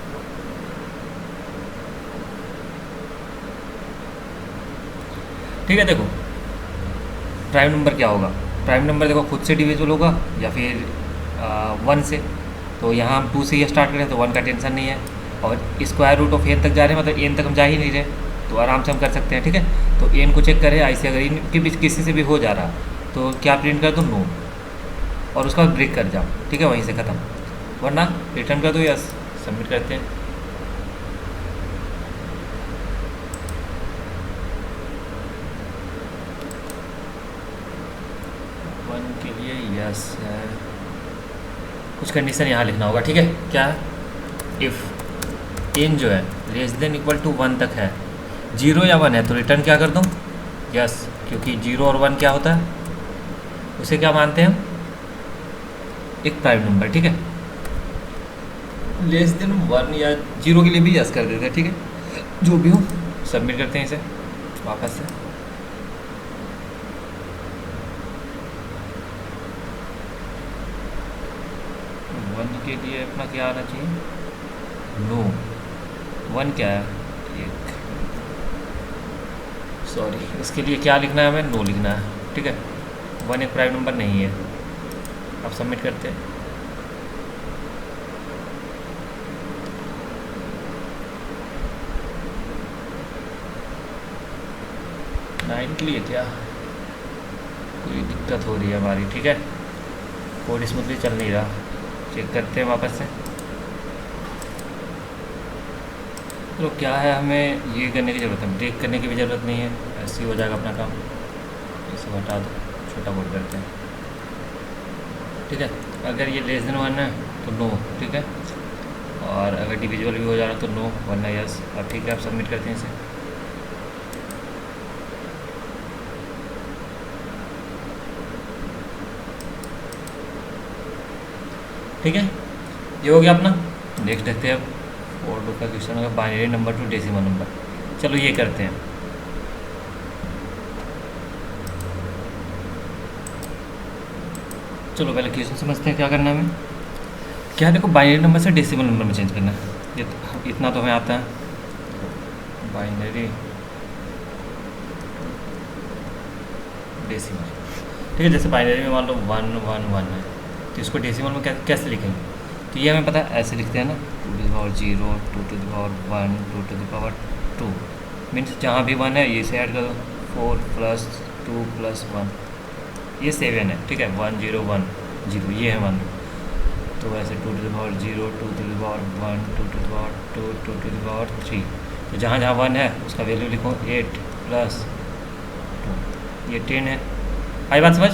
ठीक है, देखो प्राइम नंबर क्या होगा, प्राइम नंबर देखो खुद से डिविजिबल होगा या फिर 1 से। तो यहाँ हम 2 से ही स्टार्ट करें तो 1 का टेंशन नहीं है, और स्क्वायर रूट ऑफ एन तक जा रहे हैं, मतलब एन तक हम जा ही नहीं रहे, तो आराम से हम कर सकते हैं, ठीक है। तो एन को चेक करें, ऐसे अगर इनके बीच किसी से भी हो जा रहा तो क्या प्रिंट कर दो, नो, और उसका ब्रेक कर जाओ, ठीक है, वहीं से ख़त्म, वरना रिटर्न कर दो, यस, सबमिट करते हैं। वन के लिए यस है, कुछ कंडीशन यहाँ लिखना होगा, ठीक है, क्या है, इफ़ एन जो है लेस देन इक्वल टू 1 तक है, 0 या 1 है तो रिटर्न क्या कर दूँ, यस, क्योंकि 0 और 1 क्या होता है, उसे क्या मानते हैं हम, एक प्राइम नंबर, ठीक है। लेस देन 1 या 0 के लिए भी यस कर देते हैं, ठीक है, जो भी हो, सबमिट करते हैं इसे वापस से। वन के लिए अपना क्या आना चाहिए, नो, 1 क्या है, एक, सॉरी, इसके लिए क्या लिखना है हमें, नो लिखना है, ठीक है, 1 एक प्राइम नंबर नहीं है। अब सबमिट करते हैं। नाइन के लिए क्या कोई दिक्कत हो रही है हमारी, ठीक है, कोड स्मूथली चल नहीं रहा, चेक करते हैं वापस से। तो क्या है, हमें ये करने की ज़रूरत है, ब्रेक करने की भी ज़रूरत नहीं है, ऐसे ही हो जाएगा अपना काम, इसे हटा दो, छोटा कोड करते हैं, ठीक है। अगर ये लेस देन 1 है तो नो, ठीक है, और अगर डिविजिबल भी हो जा रहा तो नो, वरना यस। अब ठीक है, आप सबमिट करते हैं इसे। ठीक है, ये हो गया अपना। नेक्स्ट देखते हैं अब और का क्वेश्चन होगा binary number two decimal number. चलो ये करते हैं। चलो पहले क्वेश्चन समझते हैं क्या करना है हमें। क्या है, देखो बाइनरी नंबर से डेसिमल नंबर में चेंज करना है, ये इतना तो हमें आता है। बाइनरी डेसिमल, ठीक है, जैसे बाइनरी में मान लो 1 1 1 है, तो इसको डेसिमल में कैसे लिखेंगे, तो ये हमें पता है, ऐसे लिखते हैं ना, 2 to the power 0, 2 to the power 1, 2 to the power 2, means जहाँ भी 1 है ये से ऐड कर दो, 4 प्लस 2 प्लस 1, ये 7 है, ठीक है, 1 0 1 0, ये है मान लो। तो वैसे 2 to the power 0, 2 to the power 1, 2 to the power 2, 2 to the power 3, तो जहाँ जहाँ 1 है उसका वैल्यू लिखो 8 प्लस 2, ये 10 है। आई बात समझ।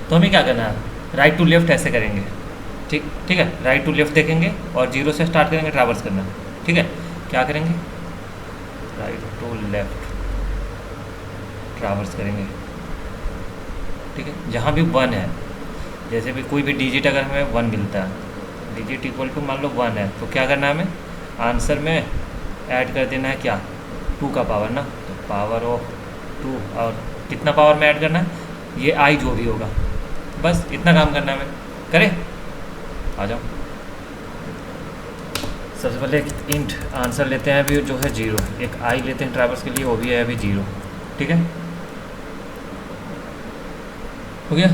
तो हमें क्या करना है, राइट टू लेफ्ट ऐसे करेंगे, ठीक है, राइट टू लेफ्ट देखेंगे और 0 से स्टार्ट करेंगे ट्रैवर्स करना, ठीक है। क्या करेंगे, राइट टू लेफ्ट ट्रैवर्स करेंगे, ठीक है, जहाँ भी 1 है, जैसे भी कोई भी डिजिट अगर हमें 1 मिलता है, डिजिट इक्वल टू मान लो 1 है, तो क्या करना है हमें, आंसर में ऐड कर देना है क्या, 2 का पावर ना, तो पावर ऑफ 2, और कितना पावर में ऐड करना है, ये आई जो भी होगा, बस इतना काम करना है हमें। करें, आ जाओ। सबसे पहले एक इंट आंसर लेते हैं अभी जो है 0, एक आई लेते हैं ट्रैवर्स के लिए, वो भी है अभी 0, ठीक है, हो गया।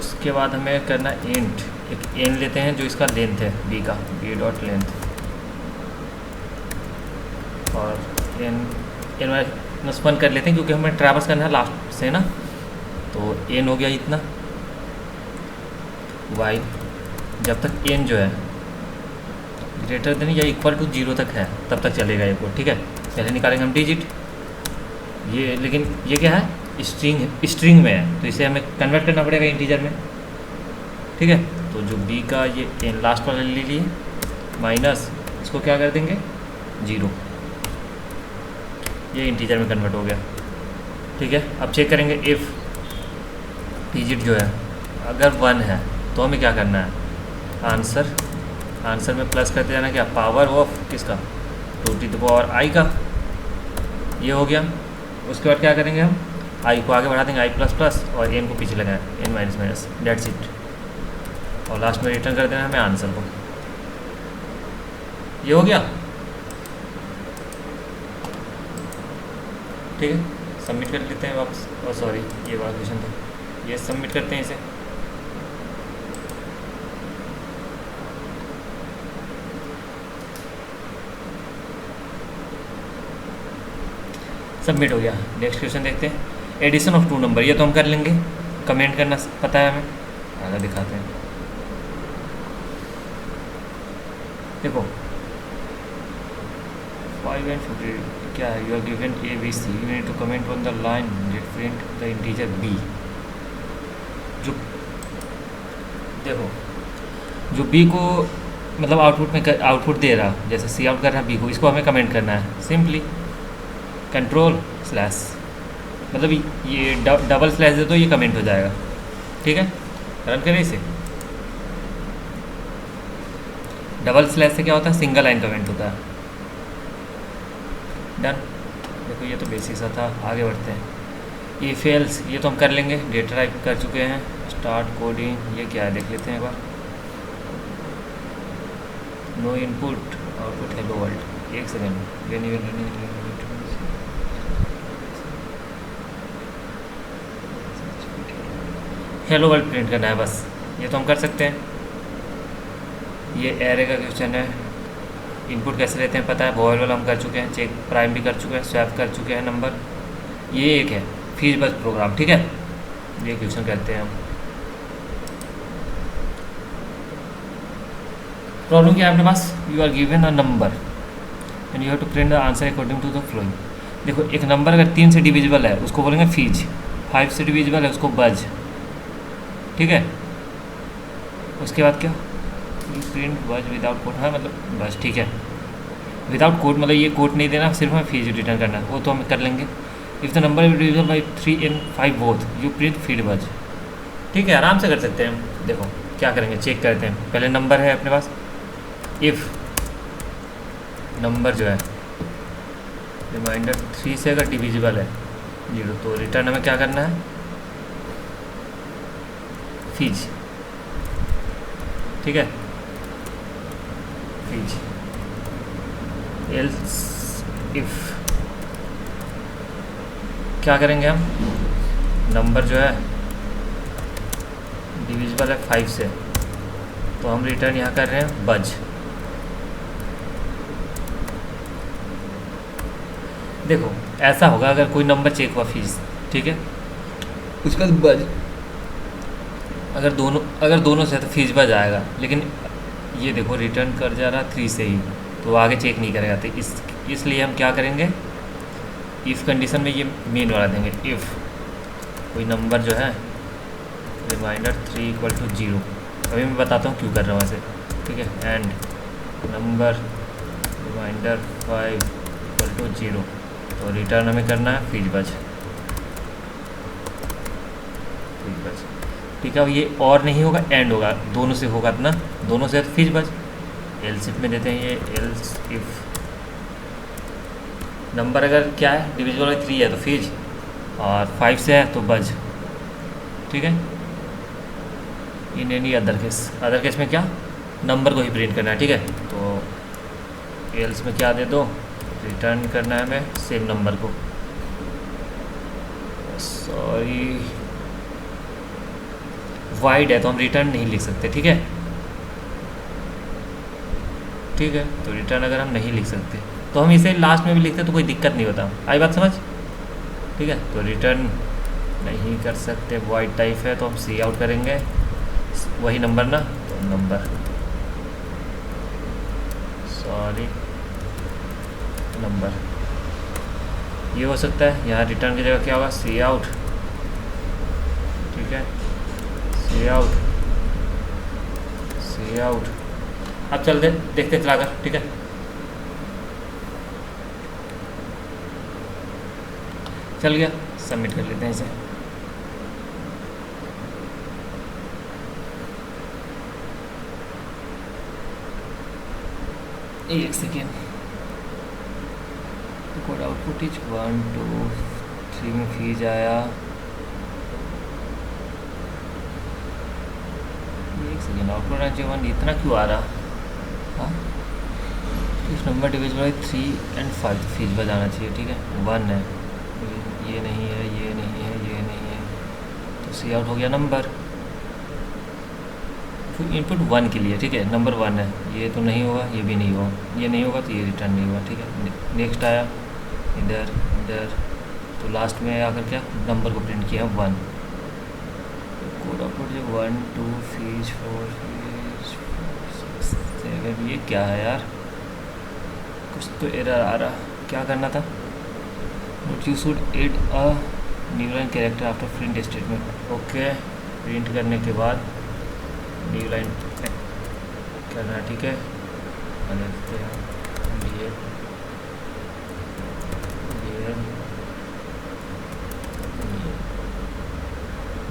उसके बाद हमें करना इंट, एक एन लेते हैं जो इसका लेंथ है बी का, बी डॉट लेंथ, और एन माइनस 1 कर लेते हैं क्योंकि हमें ट्रैवर्स करना है लास्ट से ना, तो एन हो गया इतना, वाई जब तक एन जो है ग्रेटर देन या इक्वल टू 0 तक है तब तक चलेगा ये कोड, ठीक है। पहले निकालेंगे हम डिजिट, ये लेकिन ये क्या है, स्ट्रिंग में है, तो इसे हमें कन्वर्ट करना पड़ेगा इंटीजर में, ठीक है। तो जो बी का ये एन लास्ट वाला ले लिए, माइनस इसको क्या कर देंगे 0, ये इंटीजर में कन्वर्ट हो गया। ठीक है, अब चेक करेंगे इफ़ डिजिट जो है अगर 1 है तो हमें क्या करना है, आंसर में प्लस करते जाना, क्या पावर ऑफ किसका, 2 का, ये हो गया। उसके बाद क्या करेंगे हम, आई को आगे बढ़ा देंगे, आई प्लस प्लस, और एन को पीछे लगाएं, N minus minus, that's it. और लास्ट में रिटर्न कर देना हमें आंसर को। ये हो गया। ठीक है, सबमिट कर लेते हैं वापस। और सॉरी, ये वाला क्वेश्चन था, ये सबमिट करते हैं इसे। सबमिट हो गया। नेक्स्ट क्वेश्चन देखते हैं, एडिशन ऑफ 2 नंबर। ये तो हम कर लेंगे, कमेंट करना पता है हमें। आगे दिखाते हैं, देखो 5 and 50 क्या है, you are given A B C, you need to comment on the line that print the integer B. जो देखो, जो बी को मतलब आउटपुट में आउटपुट दे रहा, जैसे सी आउट कर रहा है बी को, इसको हमें कमेंट करना है सिंपली कंट्रोल स्लैश, मतलब ये डबल स्लैश दे तो ये कमेंट हो जाएगा। ठीक है, रन करें इसे। डबल स्लैश से क्या होता है, सिंगल लाइन कमेंट होता है। डन। देखो ये तो बेसिक सा था, आगे बढ़ते हैं। ये फेल्स, ये तो हम कर लेंगे, डेटा टाइप कर चुके हैं। स्टार्ट कोडिंग, ये क्या है देख लेते हैं एक बार। No input output hello world, एक सेकेंड। हेलो वर्ल्ड प्रिंट करना है बस, ये तो हम कर सकते हैं। ये एरे का क्वेश्चन है, इनपुट कैसे लेते हैं पता है, वॉइल वाला हम कर चुके हैं, चेक प्राइम भी कर चुके हैं, स्वैप कर चुके हैं नंबर। ये एक है फीस बस प्रोग्राम। ठीक है, ये क्वेश्चन करते हैं हम। प्रॉब्लम क्या है अपने पास, you are given a number and you have to print the answer according to the following. देखो एक नंबर अगर 3 से डिविजिबल है उसको बोलेंगे फीज, 5 से डिविजिबल है उसको बज। ठीक है, उसके बाद क्या, प्रिंट बज विदाउट कोड, हाँ मतलब बस। ठीक है, विदाउट कोड मतलब ये कोड नहीं देना, सिर्फ हमें फीस रिटर्न करना है, वो तो हम कर लेंगे। If the number divisible by 3 and 5 both you print feed बज। ठीक है, आराम से कर सकते हैं हम। देखो क्या करेंगे, चेक करते हैं। पहले नंबर है अपने पास, इफ़ नंबर जो है रिमाइंडर 3 से अगर डिविजिबल है 0 तो रिटर्न हमें क्या करना है, फीज। ठीक है, फीज। एल्स इफ क्या करेंगे हम, नंबर जो है डिविजिबल है 5 से तो हम रिटर्न यहाँ कर रहे हैं बज। देखो ऐसा होगा अगर कोई नंबर चेक हुआ फीस, ठीक है, उसके बाद बज, अगर दोनों से तो फीस बज आएगा, लेकिन ये देखो रिटर्न कर जा रहा 3 से ही तो आगे चेक नहीं करेगा। तो इसलिए हम क्या करेंगे, इफ़ कंडीशन में ये मेन वाला देंगे, इफ़ कोई नंबर जो है रिमाइंडर 3 = 0। अभी मैं बताता हूँ क्यों कर रहा हूँ ऐसे। ठीक है, एंड नंबर रिमाइंडर 5 = 0 तो रिटर्न हमें करना है फीस बज। ठीक है, अब ये और नहीं होगा, एंड होगा, दोनों से होगा ना, दोनों से फीस बज। एल्स इफ में देते हैं ये, एल्स इफ नंबर अगर क्या है डिविजिबल बाई 3 है तो फीज, और 5 से है तो बज। ठीक है, इन एनी अदर केस में क्या, नंबर को ही प्रिंट करना है। ठीक है, तो एल्स में क्या दे दो, रिटर्न करना है हमें सेम नंबर को। सॉरी वाइड है तो हम रिटर्न नहीं लिख सकते। ठीक है, ठीक है, तो रिटर्न अगर हम नहीं लिख सकते तो हम इसे लास्ट में भी लिखते तो कोई दिक्कत नहीं होता। आई बात समझ। ठीक है, तो रिटर्न नहीं कर सकते, वाइड टाइप है तो हम सी आउट करेंगे, वही नंबर ना, तो नंबर, सॉरी नंबर, ये हो सकता है। यहाँ रिटर्न की जगह क्या होगा, सी आउट। ठीक है, सी आउट। अब चलते देखते चलाकर। ठीक है, चल गया, सबमिट कर लेते हैं इसे। एक सेकेंड। तो कोड आउटपुट इज 1 2 3 में फीज आया। एक सेकेंड, आउटपुट आना चाहिए 1, इतना क्यों आ रहा? हाँ, इस नंबर डिविजन बाई 3 और 5 फीस बजाना चाहिए, ठीक है। 1 है, ये नहीं है, ये नहीं है, ये नहीं है, तो सी आउट हो गया नंबर। फिर इनपुट 1 के लिए, ठीक है, नंबर 1 है, ये तो नहीं होगा, ये भी नहीं होगा, ये नहीं होगा तो ये रिटर्न नहीं होगा, ठीक है। नेक्स्ट आया इधर इधर, तो लास्ट में आकर क्या नंबर को प्रिंट किया 1। कोड आउटपुट जो 1 2 फीस 4 फीस 7, ये क्या है यार? कुछ तो एरर आ रहा, क्या करना था? But you should add a new line character after print statement. Okay, print करने के बाद न्यू लाइन करना, ठीक है। देखते हैं ये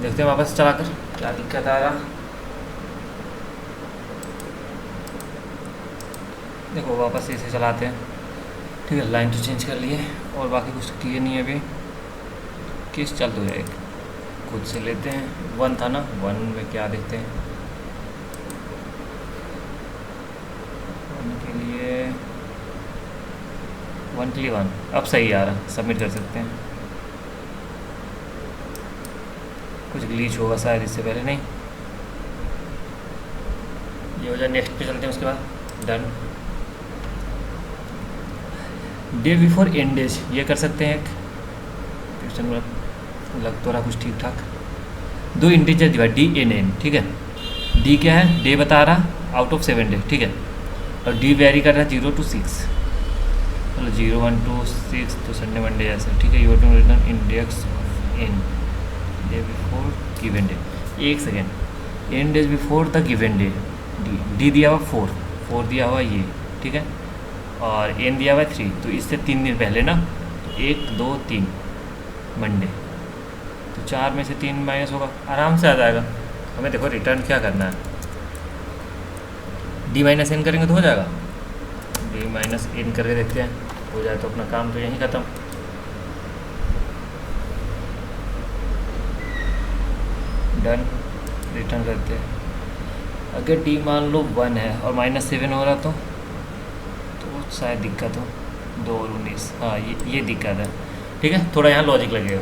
देखते हैं वापस चलाकर क्या दिक्कत आ रहा। देखो वापस इसे चलाते हैं, ठीक है। लाइन तो चेंज कर लिए और बाकी कुछ किए नहीं है अभी। किस चल तो है, एक खुद से लेते हैं। 1 था ना, 1 में क्या देखते हैं? 1 के लिए 1, अब सही आ रहा, सबमिट कर सकते हैं। कुछ ग्लीच होगा शायद इससे पहले, नहीं ये हो जाए। नेक्स्ट पे चलते हैं, उसके बाद done. Day before and days ये कर सकते हैं। एक क्वेश्चन लग तो रहा कुछ ठीक ठाक। 2 integer divide D N N, ठीक है। डी क्या है? डे बता रहा आउट ऑफ 7 डे, ठीक है। और डी वेरी कर रहा है 0 to 6, मतलब 0 1 2 6 तो संडे मंडे ऐसा, ठीक है। You to return index of n day before given day. एक second, n days before the given day. D दिया हुआ 4 दिया हुआ ये, ठीक है। और एन दिया हुआ 3, तो इससे 3 दिन पहले ना, तो 1 2 3 मंडे, तो 4 में से 3 माइनस होगा, आराम से आ जाएगा। हमें देखो रिटर्न क्या करना है, डी माइनस एन करेंगे तो हो जाएगा। डी माइनस एन करके देखते हैं, हो जाए तो अपना काम तो यहीं ख़त्म। डन, रिटर्न करते हैं। अगर डी मान लो 1 है और -7 हो रहा तो शायद दिक्कत हो। 2 और 19, हाँ ये दिक्कत है, ठीक है। थोड़ा यहाँ लॉजिक लगेगा,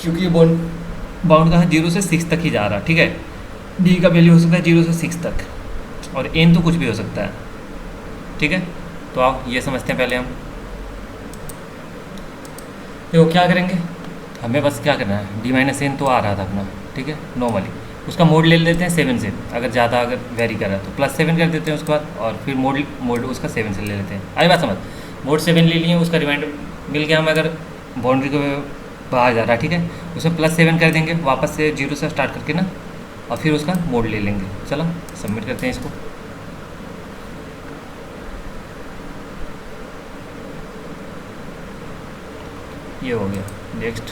क्योंकि ये बाउंड का है 0 से 6 तक ही जा रहा है, ठीक है। डी का वैल्यू हो सकता है 0 से 6 तक, और एन तो कुछ भी हो सकता है, ठीक है। तो आओ ये समझते हैं पहले हम। देखो क्या करेंगे, हमें बस क्या करना है, डी माइनस एन तो आ रहा था अपना, ठीक है, नॉर्मली उसका मोड ले लेते हैं 7 से। अगर ज़्यादा अगर वेरी कर रहा है तो +7 कर देते हैं उसके बाद, और फिर मोड उसका 7 से ले लेते हैं। आई बात समझ? मोड 7 ले लिए, उसका रिमाइंडर मिल गया हमें, अगर बाउंड्री के बाहर जा रहा है, ठीक है, उसमें +7 कर देंगे वापस से 0 से स्टार्ट करके ना, और फिर उसका मोड ले लेंगे। चलो सबमिट करते हैं इसको। ये हो गया। Next,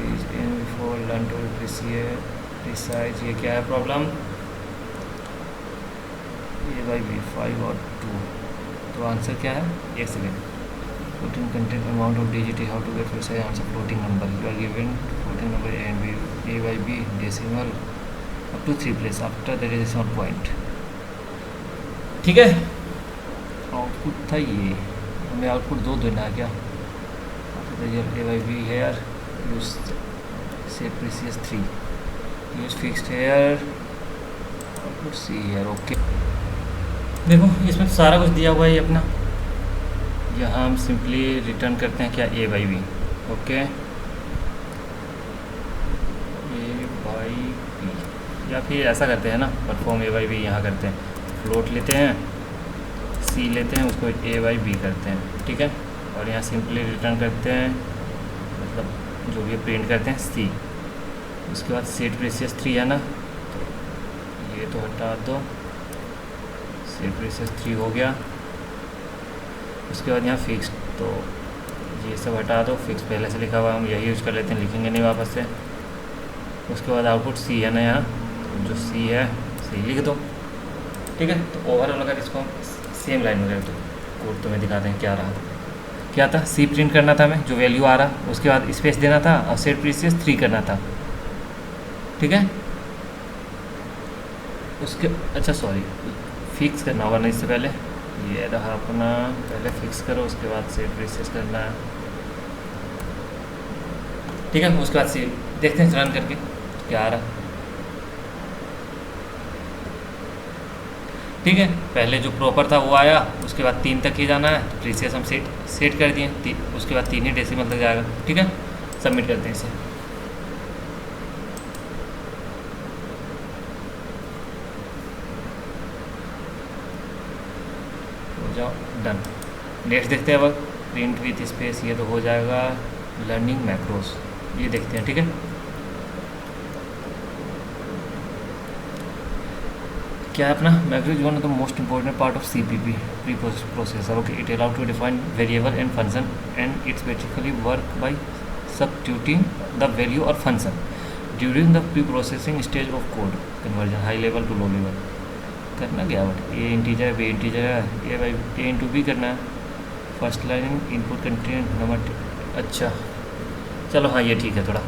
before learn to appreciate precise, ये क्या है प्रॉब्लम? A/B 5 और 2, तो आंसर क्या है? एक second. floating content amount of digit, how to get precise answer floating number. You are given floating number A and B, A/B decimal up to 3 place after the decimal point, ठीक है। Output था ये, हमें output 2 देना है क्या? A/B है यार, यूज से precious 3, use fixed here, output see here. Okay, देखो इसमें सारा कुछ दिया हुआ है अपना। यहाँ हम सिंपली रिटर्न करते हैं क्या? A/B, ओके, A/B, या फिर ऐसा करते हैं ना, परफॉर्म A/B यहाँ करते हैं, फ्लोट लेते हैं, C लेते हैं, उसको A/B करते हैं, ठीक है। और यहाँ सिंपली रिटर्न करते हैं, मतलब जो भी प्रिंट करते हैं C। उसके बाद सेट प्रीसियस 3 है ना, तो ये तो हटा दो, सेट प्रीसियस 3 हो गया। उसके बाद यहाँ फिक्स, तो ये सब हटा दो, फिक्स पहले से लिखा हुआ हम यही यूज़ कर लेते हैं, लिखेंगे नहीं वापस से। उसके बाद आउटपुट सी है ना यहाँ, तो जो सी है सी लिख दो, ठीक है। तो ओवरऑल अगर इसको हम सेम लाइन में रख दो, कोड तुम्हें दिखा दें क्या रहा। क्या था, सी प्रिंट करना था हमें, जो वैल्यू आ रहा, उसके बाद स्पेस देना था और सेट प्रीसियस 3 करना था, ठीक है। उसके अच्छा सॉरी, फिक्स करना होगा ना इससे पहले, ये रहा अपना, पहले फिक्स करो उसके बाद सेट प्रीसियस करना है, ठीक है। उसके बाद से देखते हैं रन करके क्या आ रहा, ठीक है। पहले जो प्रॉपर था वो आया, उसके बाद 3 तक ही जाना है, तो प्रीसियस हम सेट कर दिए, उसके बाद 3 ही डेसिमल तक जाएगा, ठीक है। सबमिट करते हैं इसे। हो जाओ डन। नेक्स्ट देखते हैं अब, प्रिंट विथ स्पेस, ये तो हो जाएगा लर्निंग मैक्रोस, ये देखते हैं, ठीक है। क्या है अपना macro is one of the most important part of CPP preprocessor, okay. It allow to define variable and function and it's basically work by substituting the value और function during the preprocessing stage of code conversion high level to low level. करना क्या but a integer है, b integer है, a by a into b करना है, first line input content number, अच्छा चलो हाँ ये ठीक है। थोड़ा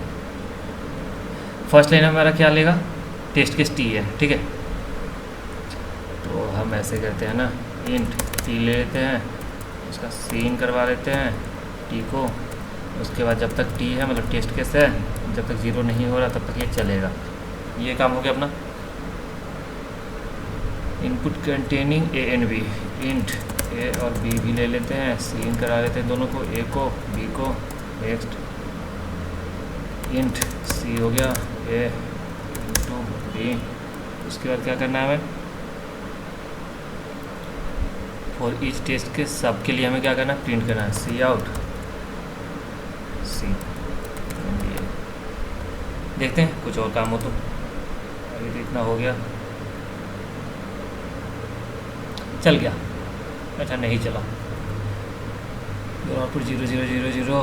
फर्स्ट लाइन हमारा क्या लेगा, टेस्ट केस टी है, ठीक है। तो हम ऐसे करते हैं ना, इंट टी ले लेते हैं, उसका सीन करवा लेते हैं टी को, उसके बाद जब तक टी है मतलब टेस्ट केस है, जब तक 0 नहीं हो रहा तब तक ये चलेगा। ये काम हो गया अपना। Input containing a and b, int a और बी भी ले लेते हैं, सीन करा लेते हैं दोनों को, ए को बी को। नेक्स्ट इंट सी हो गया ए इंटू बी। उसके बाद क्या करना है हमें, फॉर ईच टेस्ट के सब के लिए हमें क्या करना है, प्रिंट करना है सी आउट सी। देखते हैं कुछ और काम हो तो। अभी तो इतना हो गया, चल गया, अच्छा नहीं चला। आउटपुट 0 0 0 0,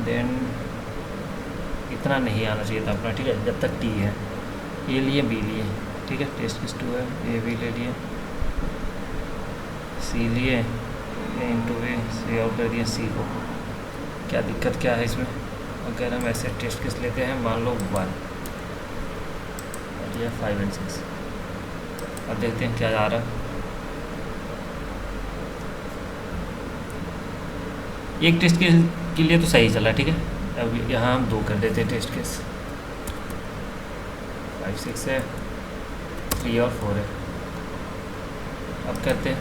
देन इतना नहीं आना चाहिए था अपना, ठीक है। जब तक टी है, ए लिए बी लिए, ठीक है। टेस्ट केस 2 है, ए बी ले लिए, सी लिए, ए इंटू ए सी आउट कर दिया सी को। क्या दिक्कत क्या है इसमें, अगर हम ऐसे टेस्ट केस लेते हैं, मान लो 1 और ये 5 और 6, अब देखते हैं क्या आ रहा है। एक टेस्ट केस के लिए तो सही चला, ठीक है। अब यहाँ हम 2 कर देते हैं टेस्ट केस, 5 6 है, 3 और 4 है। अब करते हैं,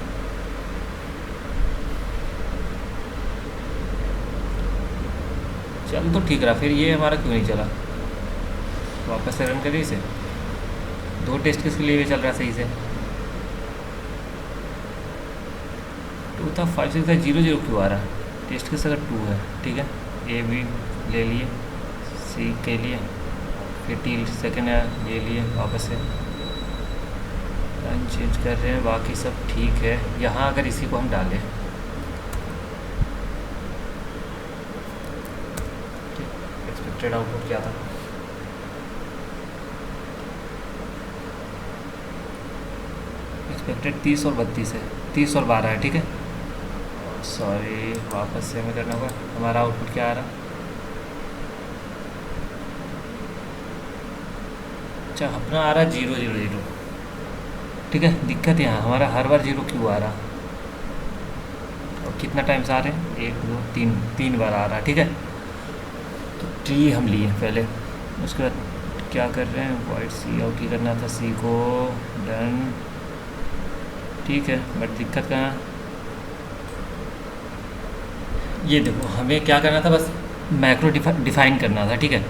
चल तो ठीक रहा, फिर ये हमारा क्यों नहीं चला, वापस से रन करिए इसे। 2 टेस्ट केस के लिए भी चल रहा सही से, 2 था 5 6 था, 0 0 क्यों आ रहा है। टेस्ट केस अगर 2 है, ठीक है, ए बी ले लिए, सी के लिए, फिर टी सेकेंड है ये लिए, वापस से रन चेंज कर रहे हैं, बाकी सब ठीक है। यहाँ अगर इसी को हम डालें, एक्सपेक्टेड आउटपुट क्या था, एक्सपेक्टेड 30 और 32 है, 30 और 12 है, ठीक है। सॉरी वापस से हमें करना होगा। हमारा आउटपुट क्या आ रहा, अच्छा अपना आ रहा 0 0 0, ठीक है। दिक्कत यहाँ हमारा हर बार 0 क्यों आ रहा, और कितना टाइम से आ रहे हैं, 1 2 3 3 बार आ रहा है, ठीक है। तो टी हम लिए पहले, उसके बाद क्या कर रहे हैं, वाइट सी आउट ही करना था, सी को डन, ठीक है। बट दिक्कत कहाँ, ये देखो हमें क्या करना था, बस मैक्रो डिफाइन करना था, ठीक है।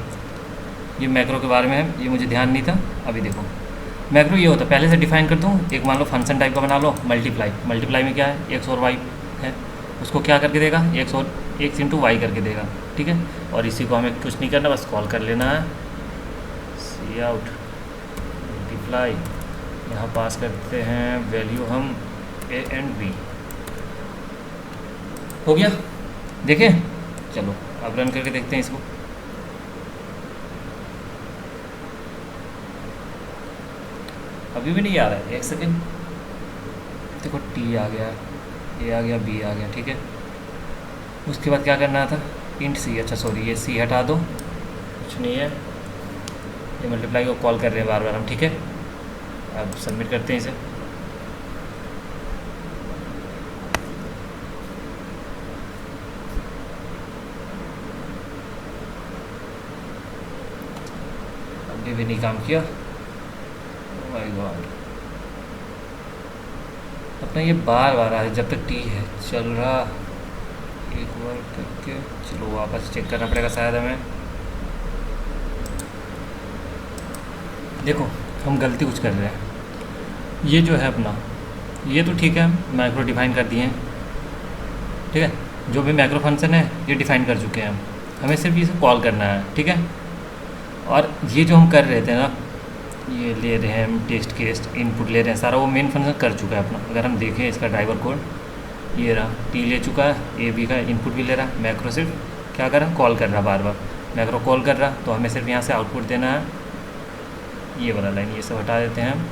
ये मैक्रो के बारे में है, ये मुझे ध्यान नहीं था। अभी देखो मैक्रो ये होता है, पहले से डिफाइन कर दूँ, एक मान लो फंक्शन टाइप का बना लो, मल्टीप्लाई। मल्टीप्लाई में क्या है, एक्स और वाई है, उसको क्या करके देगा, एक्स और एक्स इंटू वाई करके देगा, ठीक है। और इसी को हमें कुछ नहीं करना, बस कॉल कर लेना है सी आउट मल्टीप्लाई, यहाँ पास करते हैं वैल्यू हम ए एंड बी, हो गया। देखें चलो अब रन करके देखते हैं इसको। अभी भी नहीं आ रहा है, एक सेकेंड। देखो टी आ गया, ए आ गया, बी आ गया, ठीक है। उसके बाद क्या करना था, इंट सी, अच्छा सॉरी ये सी हटा दो, कुछ नहीं है, ये मल्टीप्लाई को कॉल कर रहे हैं बार बार हम, ठीक है। अब सबमिट करते हैं इसे। अभी भी नहीं काम किया, ओह माय गॉड। अपना ये बार बार आ रहा है जब तक टी है चल रहा, एक बार करके चलो वापस चेक करना पड़ेगा शायद हमें। देखो हम गलती कुछ कर रहे हैं, ये जो है अपना, ये तो ठीक है मैक्रो डिफाइन कर दिए हैं, ठीक है। जो भी मैक्रो फंक्शन है ये डिफाइन कर चुके हैं हम, हमें सिर्फ इसे कॉल करना है, ठीक है। और ये जो हम कर रहे थे ना, ये ले रहे हैं हम टेस्ट केस इनपुट ले रहे हैं, सारा वो मेन फंक्शन कर चुका है अपना। अगर हम देखें इसका ड्राइवर कोड, ये रहा, टी ले चुका है, ए बी का इनपुट भी ले रहा है, मैक्रो सिर्फ क्या कर रहा है, कॉल कर रहा बार बार, मैक्रो कॉल कर रहा, तो हमें सिर्फ यहाँ से आउटपुट देना है, ये वाला लाइन, ये सब हटा देते हैं हम,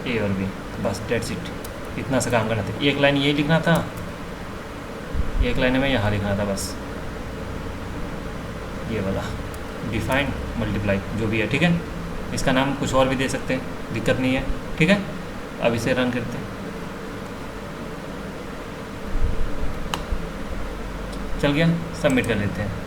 ए और बी, बस डेट्स इट, इतना सा काम करना था। एक लाइन ये लिखना था, एक लाइन में यहाँ लिखना था बस, ये वाला डिफाइन मल्टीप्लाई जो भी है, ठीक है। इसका नाम कुछ और भी दे सकते हैं, दिक्कत नहीं है, ठीक है। अब इसे रन करते हैं, चल गया, सबमिट कर लेते हैं।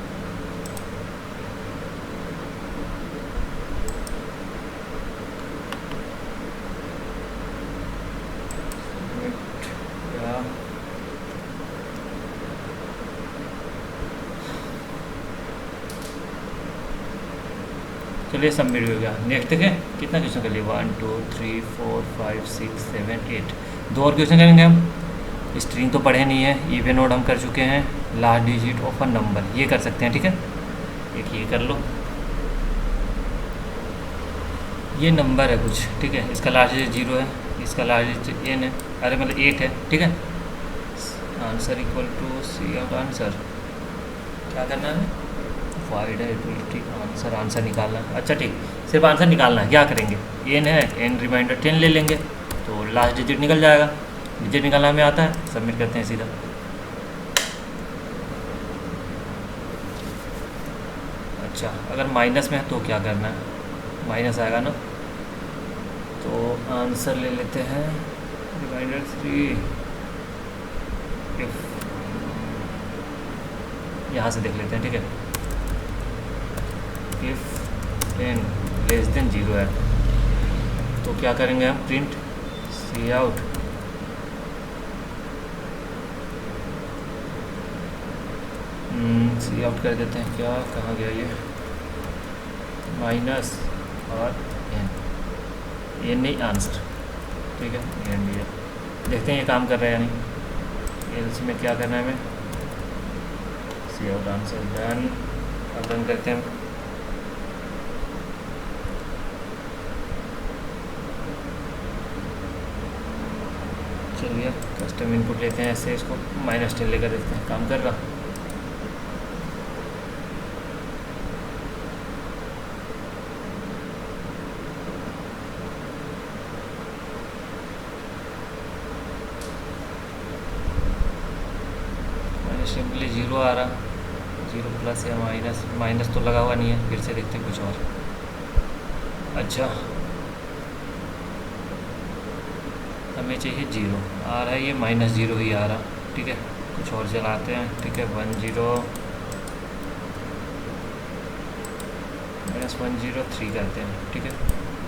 चलिए सबमिट हो गया। नेक्स्ट देखें कितना क्वेश्चन कर लिए, 1 2 3 4 5 6 7 8, 2 और क्वेश्चन करेंगे हम। स्ट्रिंग तो पढ़े नहीं है, इवन नोड हम कर चुके हैं, last digit of a number ये कर सकते हैं, ठीक है। एक ये कर लो, ये नंबर है कुछ, ठीक है, इसका लास्ट डिजिट 0 है, इसका लास्ट डिजिट n है, अरे मतलब 8 है, ठीक है। Answer equal to C out answer, क्या करना है, वाइड है तो ठीक, आंसर आंसर निकालना है, अच्छा ठीक, सिर्फ आंसर निकालना है। क्या करेंगे, n है, n रिमाइंडर 10 ले लेंगे तो लास्ट डिजिट निकल जाएगा, डिजिट निकालना हमें आता है। सबमिट करते हैं सीधा। अच्छा अगर माइनस में है तो क्या करना है, माइनस आएगा ना, तो आंसर ले लेते हैं रिमाइंडर 3, इफ यहाँ से देख लेते हैं, ठीक है। इफ n लेस देन 0 है तो क्या करेंगे हम, प्रिंट सी आउट, सी आउट कर देते हैं, क्या कहाँ गया ये, माइनस और n नहीं आंसर, ठीक है, n दिया। देखते हैं ये काम कर रहा है या नहीं। एल्स में क्या करना है हमें, सी आउट आंसर डन। अब रन करते हैं, चलिए कस्टम इनपुट लेते हैं, ऐसे इसको -10 लेकर देखते हैं काम कर रहा। सिंपली 0 आ रहा, 0 प्लस या माइनस, माइनस तो लगा हुआ नहीं है, फिर से देखते हैं कुछ और। अच्छा हमें चाहिए 0 आ रहा है, ये -0 ही आ रहा, ठीक है। कुछ और चलाते हैं, ठीक है, 1 0 -103 करते हैं, ठीक है।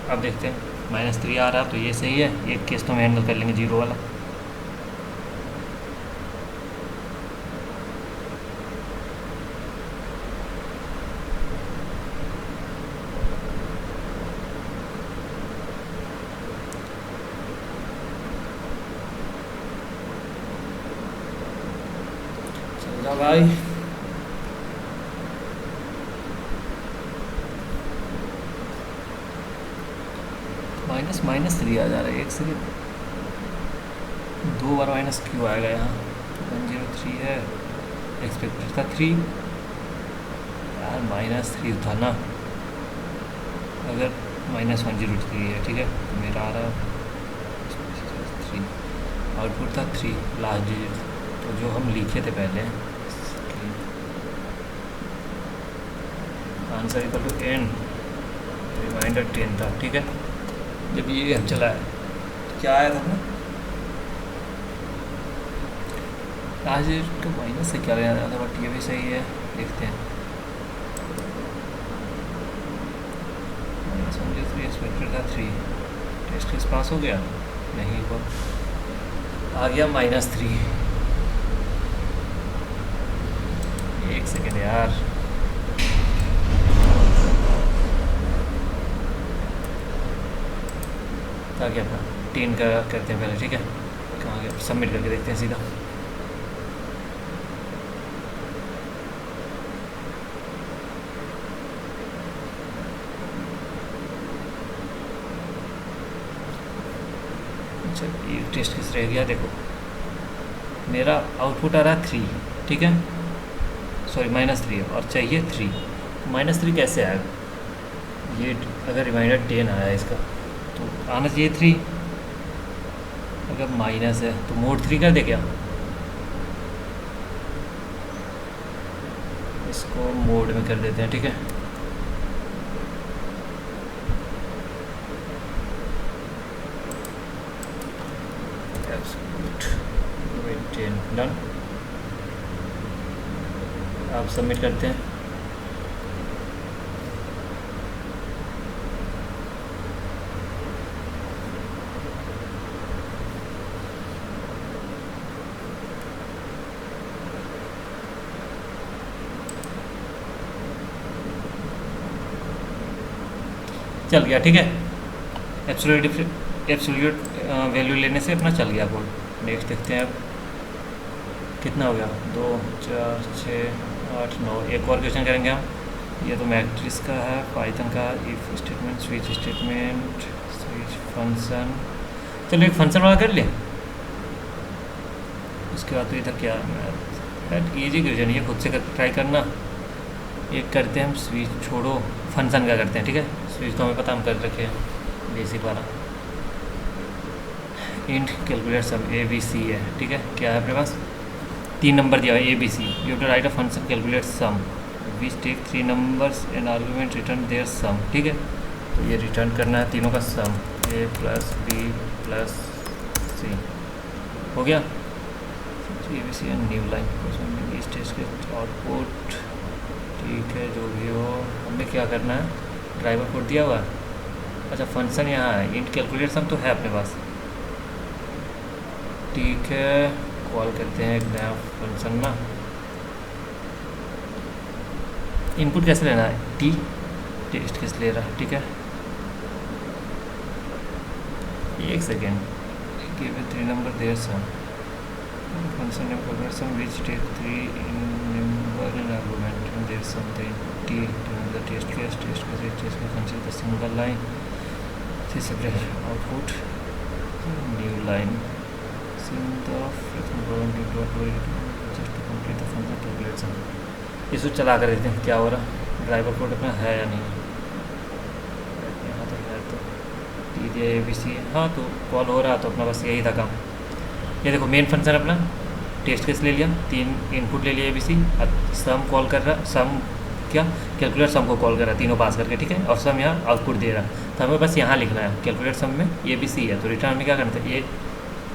अब देखते हैं -3 आ रहा तो ये सही है, एक केस तो हम हैंडल कर लेंगे 0 वाला। चल भाई, -3 आ जा रहा है, एक सेकेंड, 2 बार माइनस क्यों आएगा यहाँ? 103 है, एक्सपेक्टेड था 3 यार, -3 था ना, अगर -103 है, ठीक है, तो मेरा आ रहा 3, आउटपुट था 3 लास्ट डिजिट, तो जो हम लिखे थे पहले answer equal to and remainder 10 था, ठीक है। जब ये हम चलाया तो क्या आया था ना, लास्ट डिजिट को माइनस से क्या लेना था, बट ये भी सही है, देखते हैं। -103 एक्सपेक्टेड था 3, टेस्ट केस पास हो गया नहीं हुआ, आ गया -3। एक सेकेंड यार, ताकि अपना 10 का करते हैं पहले, ठीक है। कहाँ गया, सबमिट करके देखते हैं सीधा। अच्छा, ये टेस्ट किस रह गया, देखो मेरा आउटपुट आ रहा है 3, ठीक है, सॉरी -3 और चाहिए 3, -3 कैसे आएगा? ये अगर रिमाइंडर 10 आया है इसका, तो आना चाहिए 3, अगर माइनस है तो मोड 3 कर दे क्या? इसको मोड में कर देते हैं, ठीक है। डन, आप सबमिट करते हैं। चल गया, ठीक है, एब्सोल्यूट वैल्यू लेने से अपना चल गया कोड। नेक्स्ट देखते हैं अब कितना हो गया, 2 4 6 8 9, एक और क्वेश्चन करेंगे हम। ये तो मैट्रिक्स का है, पाइथन का if statement, switch statement, switch function. चलो एक फंक्शन वाला कर ले, उसके बाद तो इधर क्या है, ईजी क्वेश्चन ये, खुद से ट्राई करना। एक करते हैं हम स्विच, छोड़ो फंक्शन का करते हैं, ठीक है। स्विच तो हमें पता हम कर रखे हैं बेसिक वाला। इंट कैलकुलेट सम ABC है, ठीक है। क्या है अपने पास, 3 नंबर दिया है ABC। You to write a function calculate sum which take 3 numbers and argument return their sum, ठीक है। तो ये रिटर्न करना है तीनों का सम, A + B + C, हो गया। ABC एंड न्यू लाइन इस टेस्ट के आउटपुट, ठीक है, जो भी हो। हमने क्या करना है, ड्राइवर कोड दिया हुआ है। अच्छा, फंक्शन यहाँ है, इंट कैलकुलेट सम तो है अपने पास, ठीक है। कॉल करते हैं एक नया फंक्शन ना। इनपुट कैसे लेना है, T, टेस्ट केस ले रहा है, ठीक है। एक second, give 3 number their sum, function name calculate sum which take 3 number in argument and their something T the test case consider the single line, this separate output, new line, in the fractional program you don't worry just to complete the function calculate sum। इसको चला कर देखते हैं क्या हो रहा, driver code अपना है या नहीं। यहाँ तो है, तो टी दिया ABC, हाँ तो कॉल हो रहा, तो अपना बस यही था काम। ये देखो मेन फंक्शन अपना टेस्ट केस ले लिया, 3 इनपुट ले लिया ABC, सम कॉल कर रहा, सम क्या कैलकुलेट सम को कॉल कर रहा है तीनों पास करके, ठीक है। और सम यहाँ आउटपुट दे रहा, तो हमें बस यहाँ लिखना है कैलकुलेट सम में ABC है, तो रिटर्न में क्या करना था, ये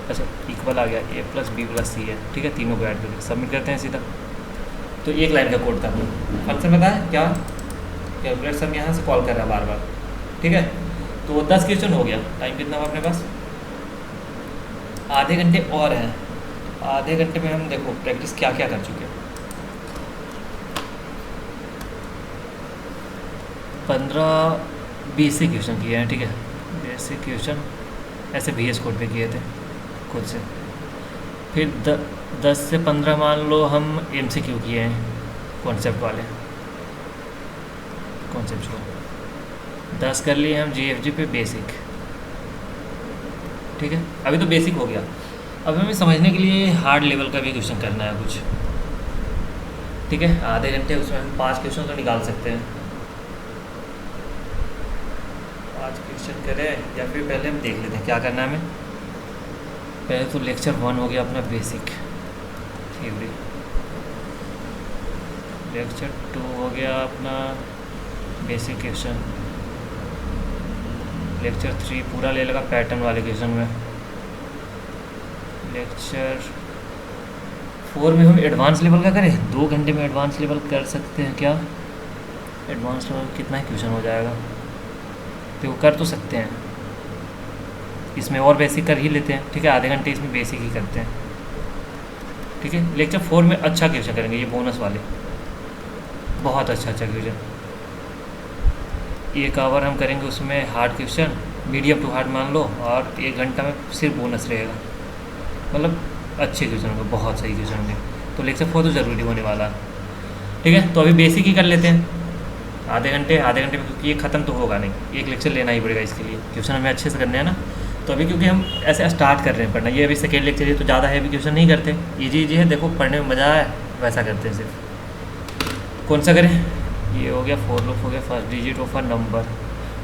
अच्छा इक्वल आ गया A + B + C है, ठीक है। तीनों को ऐड करके सबमिट करते हैं सीधा। तो एक लाइन का कोड था, फंक्शन बताया क्या, कैलकुलेट सम यहाँ से कॉल कर रहा है बार बार, ठीक है। तो 10 क्वेश्चन हो गया। टाइम कितना हुआ अपने पास, आधे घंटे और हैं। आधे घंटे में हम देखो प्रैक्टिस क्या क्या कर चुके हैं। 15 बेसिक क्वेश्चन किए हैं, ठीक है। बेसिक क्वेश्चन ऐसे VS कोड पे किए थे खुद से। फिर 10 से 15 मान लो हम MCQ किए हैं, कॉन्सेप्ट वाले कॉन्सेप्ट को 10 कर लिए हम GFG पे बेसिक, ठीक है। अभी तो बेसिक हो गया, अब हमें समझने के लिए हार्ड लेवल का भी क्वेश्चन करना है कुछ, ठीक है। आधे घंटे उसमें हम 5 क्वेश्चन तो निकाल सकते हैं। 5 क्वेश्चन करें या फिर पहले हम देख लेते हैं क्या करना है हमें। पहले तो लेक्चर 1 हो गया अपना बेसिक थ्योरी, लेक्चर 2 हो गया अपना बेसिक क्वेश्चन, लेक्चर 3 पूरा ले लेगा पैटर्न वाले क्वेश्चन में, लेक्चर 4 में हम एडवांस लेवल का करें। 2 घंटे में एडवांस लेवल कर सकते हैं क्या? एडवांस लेवल कितना ही क्वेश्चन हो जाएगा, तो वो कर तो सकते हैं। इसमें और बेसिक कर ही लेते हैं, ठीक है। आधे घंटे इसमें बेसिक ही करते हैं, ठीक है। लेक्चर 4 में अच्छा क्वेश्चन करेंगे, ये बोनस वाले बहुत अच्छा क्वेश्चन। 1 आवर हम करेंगे उसमें hard question, medium to hard मान लो, और 1 घंटा में सिर्फ बोनस रहेगा, मतलब अच्छे क्वेश्चन होंगे, बहुत सही क्वेश्चन होंगे। तो लेक्चर 4 तो ज़रूरी होने वाला है, ठीक है। तो अभी बेसिक ही कर लेते हैं आधे घंटे में, क्योंकि ये ख़त्म तो होगा नहीं, एक लेक्चर लेना ही पड़ेगा इसके लिए, क्वेश्चन हमें अच्छे से करने हैं ना। तो अभी क्योंकि हम ऐसे स्टार्ट कर रहे हैं पढ़ना, ये अभी सेकेंड लेक्चर है तो ज़्यादा हैवी क्वेश्चन नहीं करते, ईजी है, देखो पढ़ने में मज़ा है वैसा करते हैं सिर्फ। कौन सा करें? ये हो गया फॉर लूप हो गया, first digit of a number,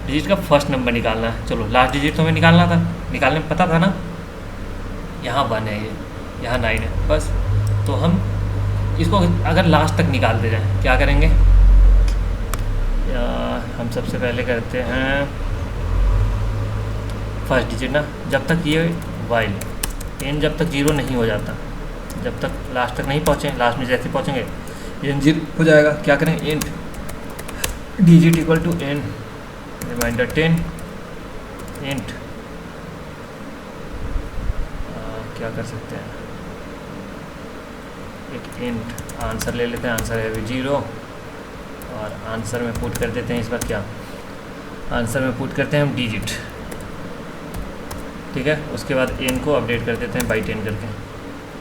digit का फर्स्ट नंबर निकालना है। चलो लास्ट डिजिट तो हमें निकालना था, निकालने में पता था ना, यहाँ 1 है, ये यहाँ 9 है बस। तो हम इसको अगर लास्ट तक निकाल दे जाएँ, क्या करेंगे? हम सबसे पहले करते हैं फर्स्ट डिजिट ना, जब तक ये वाइल एन जब तक 0 नहीं हो जाता, जब तक लास्ट तक नहीं पहुँचे, लास्ट में जैसे पहुँचेंगे एन 0 हो जाएगा। क्या करेंगे? End digit equal to N remainder 10 and क्या कर सकते हैं, एक एंड आंसर ले लेते हैं, आंसर है अभी 0, और आंसर में पुट कर देते हैं इस बार क्या, आंसर में पुट करते हैं हम डिजिट, ठीक है। उसके बाद एन को अपडेट कर देते हैं बाई 10 करके,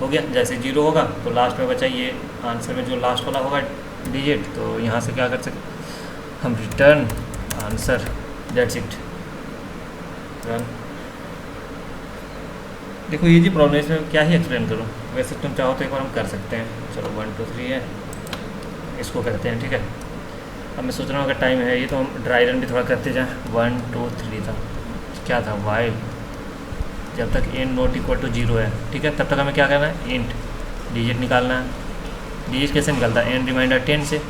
हो गया। जैसे 0 होगा तो लास्ट में बचा ये आंसर में जो लास्ट वाला होगा डिजिट, तो यहाँ से क्या कर सकते हम, return answer, that's it, run. देखो ये जी प्रॉब्लम है, इसमें क्या ही एक्सप्लेन करूँ, वैसे तुम चाहो तो एक बार हम कर सकते हैं। चलो 1 2 3 है, इसको करते हैं, ठीक है। अब मैं सोच रहा हूँ अगर टाइम है ये तो हम ड्राई रन भी थोड़ा करते जाएँ। 1 2 3 था, क्या था, वाइल जब तक एन नॉट इक्वल टू 0 है, ठीक है, तब तक हमें क्या करना है, इंट डिजिट निकालना है। डिजिट कैसे निकलता है? एन रिमाइंडर 10 से।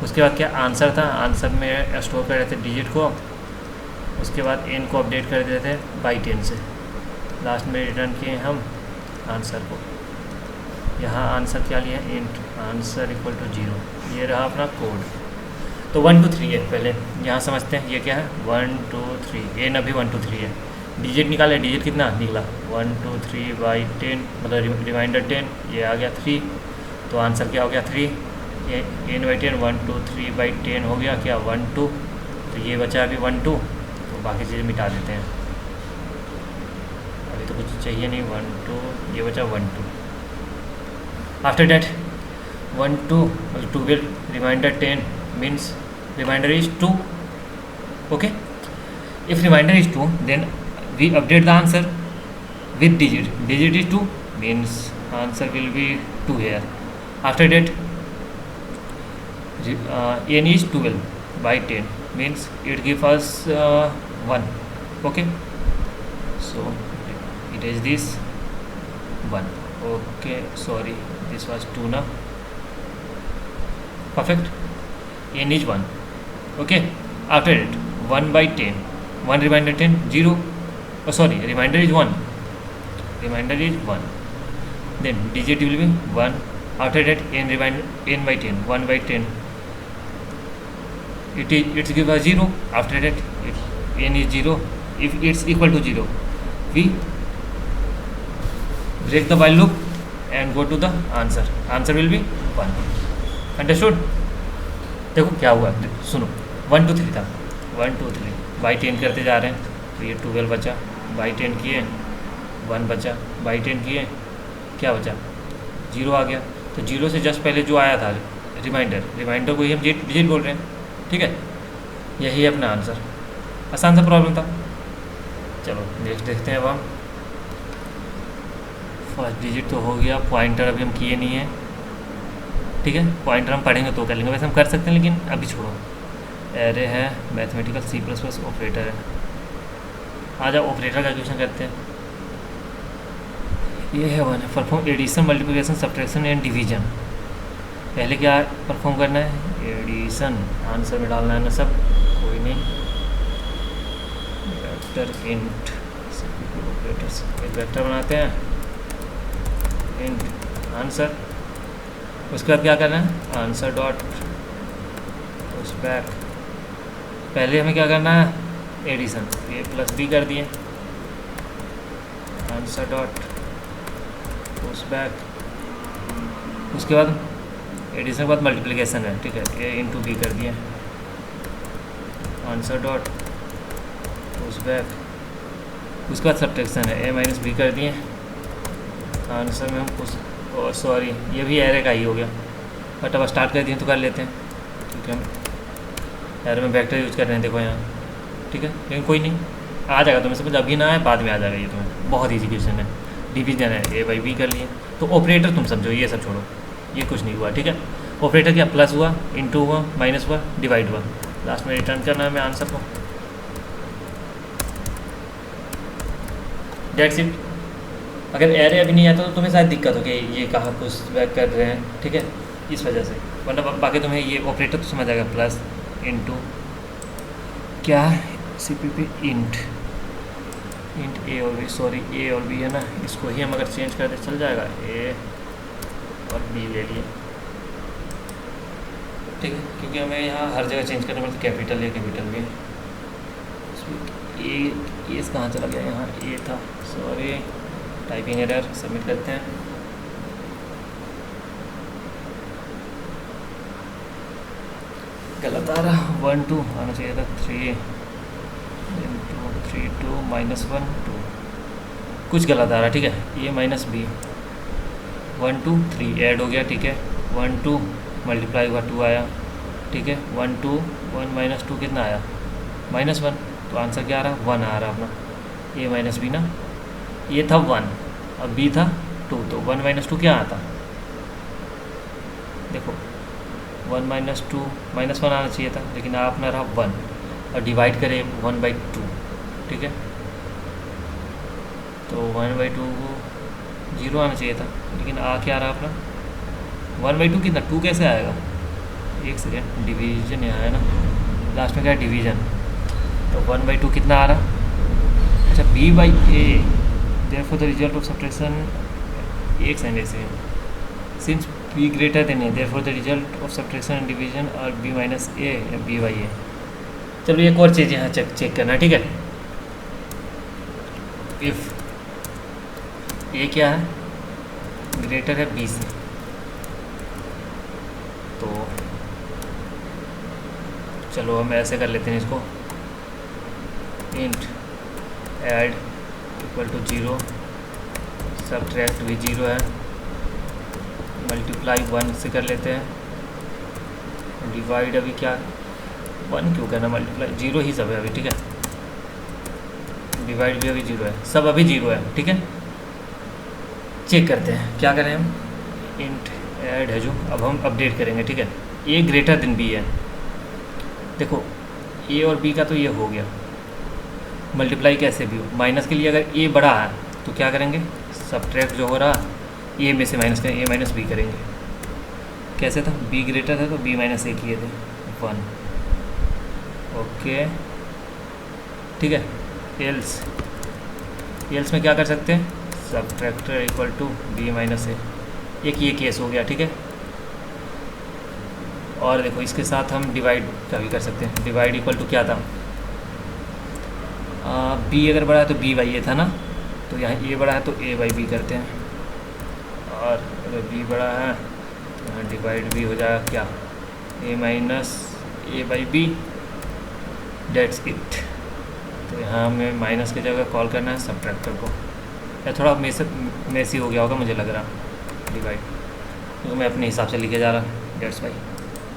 उसके बाद क्या आंसर था, आंसर में स्टोर कर रहे थे डिजिट को, उसके बाद एन को अपडेट कर देते थे बाई 10 से, लास्ट में रिटर्न किए हम आंसर को। यहाँ आंसर क्या लिया, इंट आंसर इक्वल टू 0, ये रहा अपना कोड। तो 1 2 3 है, पहले यहाँ समझते हैं ये क्या है, 1 2 3 एन अभी 1 2 3 है, डिजिट निकाले, डिजिट कितना निकला 1 2 3 बाई 10, मतलब रिमाइंडर 10, ये आ गया 3, तो आंसर क्या हो गया 3, ये एन बाई 10 1 2 3 बाई 10 हो गया क्या 1 2, तो ये बचा अभी 1 2, तो बाकी चीज़ें मिटा देते हैं, अभी तो कुछ चाहिए नहीं, 1 2, ये बचा 1 2। आफ्टर डैट 1 2 मतलब 2 will remainder 10 means remainder is 2, okay. If remainder is 2 then we update the answer with digit, digit is 2 means answer will be 2 here. After that n is 12 by 10 means it gives us 1, okay, so it is this 1, okay, sorry this was 2 now, perfect, n is 1, okay. After that 1 by 10, 1 reminder 10 0, oh sorry, reminder is 1, reminder is 1, then digit will be 1. After that n reminder n by 10, 1 by 10, it's give a 0. After that if n is 0, if it's equal to 0, we break the while loop and go to the answer, answer will be 1. Understood? देखो क्या हुआ, सुनो 1 2 3 था, 1 2 3 by 10 करते जा रहे हैं, तो ये 12 बचा, बाई 10 किए 1 बचा, बाई 10 किए क्या बचा 0 आ गया। तो 0 से जस्ट पहले जो आया था रिमाइंडर, रिमाइंडर को ही हम डिजिट बोल रहे हैं, ठीक है। यही है अपना आंसर, आसान सा प्रॉब्लम था। चलो नेक्स्ट देखते हैं अब हम फर्स्ट डिजिट तो हो गया, पॉइंटर अभी हम किए नहीं है, ठीक है, पॉइंटर हम पढ़ेंगे तो कर लेंगे, वैसे हम कर सकते हैं लेकिन अभी छोड़ो। एरे है, मैथमेटिकल C++ ऑपरेटर है। आ जाओ ऑपरेटर का क्वेश्चन करते हैं। ये है one, perform addition, multiplication, subtraction and division. पहले क्या परफॉर्म करना है? एडिशन, आंसर में डालना है ना सब, कोई नहीं। वेक्टर इंट, ऑपरेटर्स एक वेक्टर बनाते हैं, इंट आंसर। उसके बाद क्या करना है? Answer dot push back. पहले हमें क्या करना है? एडिशन, A+B कर दिए, आंसर डॉट पुश बैक। उसके बाद एडिशन के बाद मल्टीप्लिकेशन है, ठीक है, A × B कर दिए, आंसर डॉट पुश बैक। उसके बाद सब्ट्रैक्शन है, A - B कर दिए, आंसर में हम पुश, सॉरी ये भी एरे का ही हो गया, बट अब स्टार्ट कर दिए तो कर लेते हैं, ठीक है। हम एरे में वेक्टर यूज कर रहे हैं, देखो यहाँ, ठीक है, लेकिन कोई नहीं, आ जाएगा तुम्हें समझ, अभी ना आए बाद में आ जाएगा, ये तुम्हें बहुत ईजी क्वेश्चन है। डिवीजन है, A/B कर लिए, तो ऑपरेटर तुम समझो, ये सब छोड़ो, ये कुछ नहीं हुआ, ठीक है। ऑपरेटर क्या? प्लस हुआ, इंटू हुआ, माइनस हुआ, डिवाइड हुआ, लास्ट में रिटर्न करना है हमें आंसर को, डेट्स इट। अगर एरे अभी नहीं आता तो तुम्हें शायद दिक्कत हो कि ये कहाँ पुश बैक कर रहे हैं, ठीक है, इस वजह से, वरना बाकी तुम्हें ये ऑपरेटर तो समझ आएगा, प्लस इंटू क्या है, CPP इंट A और B, सॉरी A और B है ना, इसको ही हम अगर चेंज कर दे चल जाएगा, A और B ले लिए, ठीक है, क्योंकि हमें यहाँ हर जगह चेंज करना पड़ता है, कैपिटल A कैपिटल B। ए कहाँ चला गया? यहाँ A था, सॉरी, टाइपिंग एरर, सबमिट करते हैं। गलत आ रहा, 1 2 आना चाहिए था, 3 3 2 -1 2, कुछ गलत आ रहा, ठीक है। A - B, 1 2 3 ऐड हो गया, ठीक है, 1 2 मल्टीप्लाई हुआ 2 आया, ठीक है, 1 2 1 - 2 कितना आया? -1, तो आंसर क्या आ रहा? 1 आ रहा अपना, A - B ना, ये था 1, अब B था 2, तो 1 - 2 क्या आता? देखो 1 - 2 -1 आना चाहिए था, लेकिन आ अपना रहा 1, और डिवाइड करें 1/2, ठीक है, तो 1/2 को 0 आना चाहिए था, लेकिन आ क्या रहा अपना 1/2 कितना? 2 कैसे आएगा? एक सेकेंड, डिवीजन यहाँ है ना, लास्ट में क्या है? डिवीजन, तो 1/2 कितना आ रहा? अच्छा, B/A, therefore the result of subtraction, एक सेकेंड ऐसे, since B greater than A, therefore the result of subtraction and division are B - A या B/A। चलो एक और चीज़ यहाँ चेक करना, ठीक है। इफ़ A क्या है? ग्रेटर है B से, तो चलो हम ऐसे कर लेते हैं इसको, इंट ऐड = 0, सब्ट्रैक्ट भी 0 है, मल्टीप्लाई 1 से कर लेते हैं, डिवाइड अभी क्या 1 क्यों करना, मल्टीप्लाई 0 ही सब है अभी, ठीक है, डिवाइड भी अभी 0 है, सब अभी 0 है, ठीक है। चेक करते हैं क्या करें हम, इंट ऐड है जो, अब हम अपडेट करेंगे, ठीक है। A > B है, देखो A और B का तो ये हो गया, मल्टीप्लाई कैसे भी हो, माइनस के लिए अगर A बड़ा है तो क्या करेंगे? सब्ट्रैक्ट जो हो रहा A में से माइनस करेंगे, A - B करेंगे, कैसे था? B ग्रेटर था तो B - A किए थे, 1, ओके, ठीक है। एल्स में क्या कर सकते हैं? सब्ट्रैक्टर = B - A, एक ये केस हो गया, ठीक है। और देखो इसके साथ हम डिवाइड का भी कर सकते हैं, डिवाइड = क्या था? B अगर बड़ा है तो B/A था ना, तो यहाँ A बड़ा है तो A/B करते हैं, और अगर B बड़ा है तो यहाँ डिवाइड भी हो जाएगा, क्या? A - A/B, that's it. तो यहाँ हमें माइनस की जगह कॉल करना है सब्ट्रैक्टर को, या थोड़ा मेसी हो गया होगा मुझे लग रहा, डिवाइड, तो मैं अपने हिसाब से लिखे जा रहा, डेट्स वाई।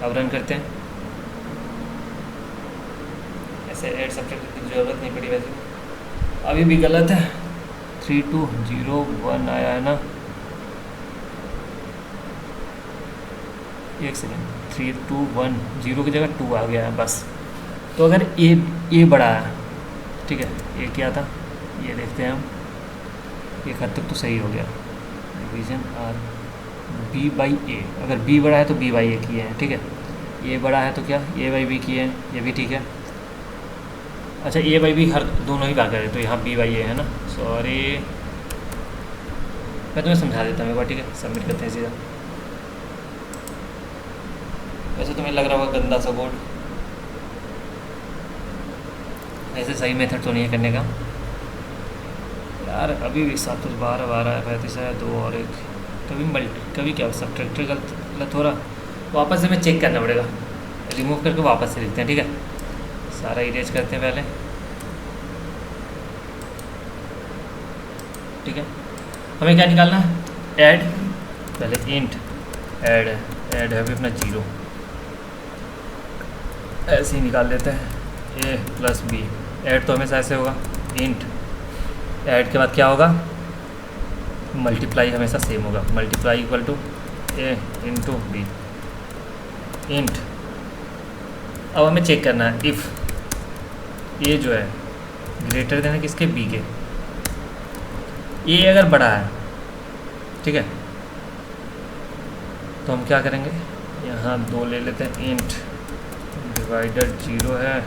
अब रन करते हैं, ऐसे ऐड सब्ट्रैक्टर की ज़रूरत नहीं पड़ी, वैसे अभी भी गलत है, 3201 आया है ना, एक सेकेंड, 3210 की जगह 2 आ गया है बस। तो अगर ए बड़ा है, ठीक है, ए क्या था ये देखते हैं हम, एक हद तक तो सही हो गया, डिवीजन आर बी बाई ए, अगर बी बड़ा है तो बी बाई ए किए हैं, ठीक है, ए बड़ा है तो क्या ए बाई बी किए हैं, ये भी ठीक है। अच्छा ए बाई बी हर दोनों ही बात करें तो यहाँ बी बाई ए है ना, सॉरी मैं तुम्हें समझा देता हूँ एक बार, ठीक है, सबमिट करते हैं सीधा। वैसे तुम्हें लग रहा होगा गंदा सा कोड, ऐसे सही मेथड तो नहीं है करने का यार। अभी भी 7 12 12 35 है, 2 और 1, कभी क्या सब्ट्रैक्टर गलत हो रहा, वापस से हमें चेक करना पड़ेगा, रिमूव करके वापस से लिखते हैं, ठीक है, सारा इरेज करते हैं पहले, ठीक है। हमें क्या निकालना है, ऐड, पहले इंट ऐड है अभी अपना 0, ऐसे ही निकाल लेते हैं, ए प्लस बी, ऐड तो हमेशा ऐसे होगा, इंट ऐड के बाद क्या होगा, मल्टीप्लाई हमेशा सेम होगा, multiply equal to A into B, int. अब हमें चेक करना है इफ़ ए जो है ग्रेटर देन है किसके, बी के, ए अगर बड़ा है, ठीक है, तो हम क्या करेंगे, यहाँ 2 ले लेते हैं, इंट डिवाइडर 0 है,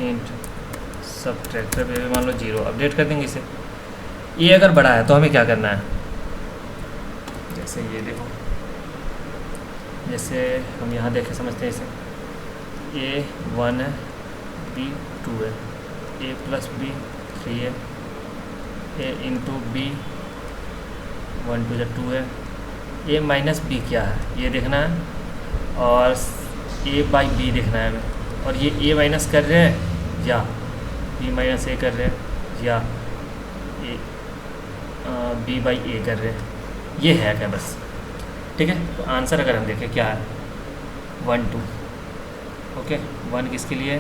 इंट सब्ट्रैक्टर पे मान लो 0, अपडेट कर देंगे इसे। ए अगर बड़ा है तो हमें क्या करना है, जैसे ये देखो, जैसे हम यहाँ देखे समझते हैं इसे, ए 1 है, बी 2 है, ए प्लस बी 3 है, ए इंटू बी 1 2 2 है, ए माइनस बी क्या है ये देखना है, और ए बाई बी देखना है हमें, और ये ए माइनस कर रहे हैं या बी माइनस ए कर रहे हैं, या ए बी बाई ए कर रहे हैं, ये है क्या बस, ठीक है। तो आंसर अगर हम देखें क्या है, 1 2, ओके, 1 किसके लिए,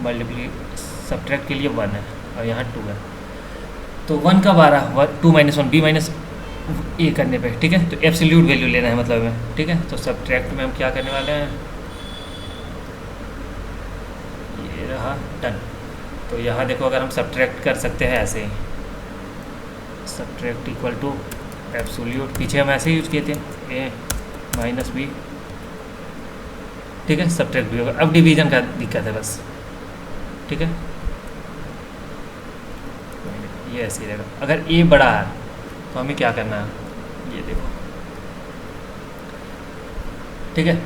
मल्टीप्ली सब्ट्रैक्ट के लिए 1 है, और यहाँ 2 है, तो 1 कब आ रहा, 2 माइनस 1 बी माइनस ए करने पे, ठीक है, तो एब्सोल्यूट वैल्यू लेना है मतलब में, ठीक है। तो सब्ट्रैक्ट में हम क्या करने वाले हैं, ये रहा डन। तो यहाँ देखो अगर हम सब्ट्रैक्ट कर सकते हैं ऐसे ही, सब्ट्रैक्ट इक्वल टू एब्सोल्यूट, पीछे हम ऐसे ही यूज किए थे, ए माइनस बी, ठीक है, सब्ट्रैक्ट भी होगा। अब डिवीजन का दिक्कत है बस, ठीक है, ये ऐसे ही रहेगा। अगर ए बड़ा है तो हमें क्या करना है, ये देखो, ठीक है,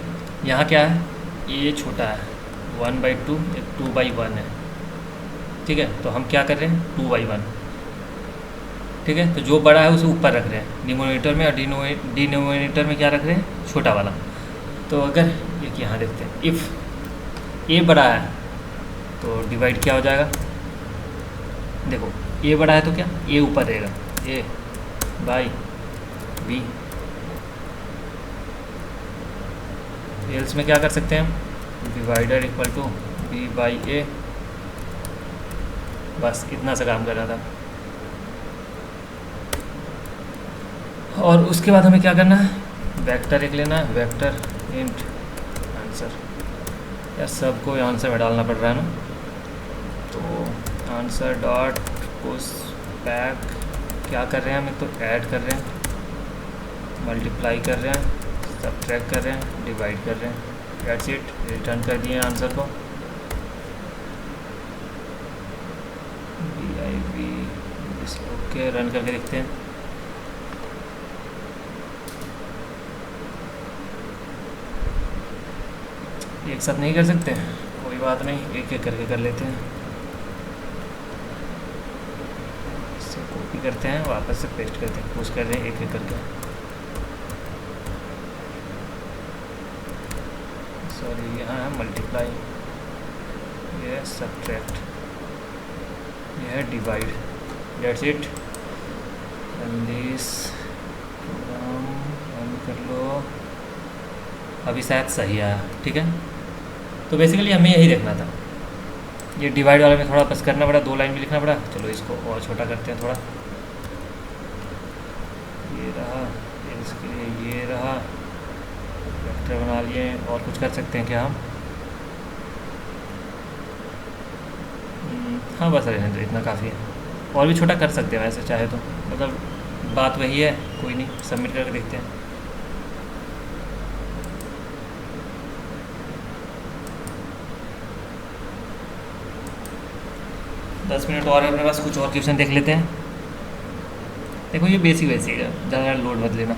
यहाँ क्या है, ए छोटा है 1/2, 2/1 है, ठीक है, तो हम क्या कर रहे हैं 2/1, ठीक है, तो जो बड़ा है उसे ऊपर रख रहे हैं डिनोमिनेटर में, और डिनोमिनेटर में क्या रख रहे हैं, छोटा वाला। तो अगर एक यहाँ देखते हैं, इफ़ ए बड़ा है तो डिवाइड क्या हो जाएगा, देखो ए बड़ा है तो क्या, ए ऊपर रहेगा, ए बाई बी, एल्स में क्या कर सकते हैं हम, divider equal to b by a, बस इतना सा काम कर रहा था। और उसके बाद हमें क्या करना है, वेक्टर एक लेना है, वेक्टर इंट आंसर, यार सबको आंसर में डालना पड़ रहा है ना, तो आंसर डॉट पुश बैक, क्या कर रहे हैं हम, एक तो ऐड कर रहे हैं, मल्टीप्लाई कर रहे हैं, सब्ट्रैक्ट कर रहे हैं, डिवाइड कर रहे हैं, दैट्स इट, रिटर्न कर दिए आंसर को, BIB, ओके, रन करके देखते हैं। एक साथ नहीं कर सकते, कोई बात नहीं, एक एक करके कर लेते हैं, इससे कॉपी करते हैं, वापस से पेस्ट करते हैं, पुश कर रहे हैं एक एक करके, सॉरी यहाँ है मल्टीप्लाई, ये है सब्ट्रैक्ट, ये है divide, that's it. And this program run कर लो, अभी शायद सही आया, ठीक है। तो बेसिकली हमें यही देखना था, ये डिवाइड वाले में थोड़ा बस करना पड़ा, 2 लाइन भी लिखना पड़ा। चलो इसको और छोटा करते हैं थोड़ा, ये रहा, इसके लिए ये रहा, वेक्टर बना लिए। और कुछ कर सकते हैं क्या हम? हाँ बस रहने दो, इतना काफ़ी है। और भी छोटा कर सकते हैं वैसे चाहे तो, मतलब बात वही है। कोई नहीं, सबमिट करके देखते हैं। दस मिनट और है अपने पास, कुछ और क्वेश्चन देख लेते हैं। देखो ये बेसिक बेसिक है, ज़्यादा लोड मत लेना।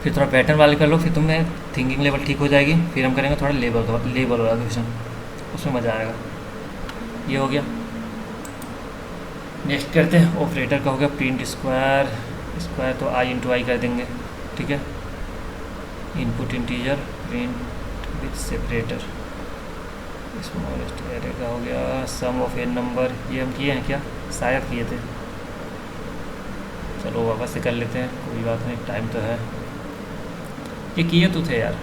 फिर थोड़ा पैटर्न वाले कर लो, फिर तुम्हें थिंकिंग लेवल ठीक हो जाएगी। फिर हम करेंगे थोड़ा लेबल वाला क्वेश्चन, उसमें मज़ा आएगा। ये हो गया। नेक्स्ट करते हैं ऑपरेटर का। हो गया प्रिंट स्क्वायर, स्क्वायर तो आई इंटू आई कर देंगे, ठीक है। Input integer print with separator, smallest array का हो गया। सम ऑफ एन नंबर, ये हम किए हैं क्या? शायद किए थे। चलो वापस से कर लेते हैं, कोई बात नहीं, टाइम तो है। ये किए तो थे यार,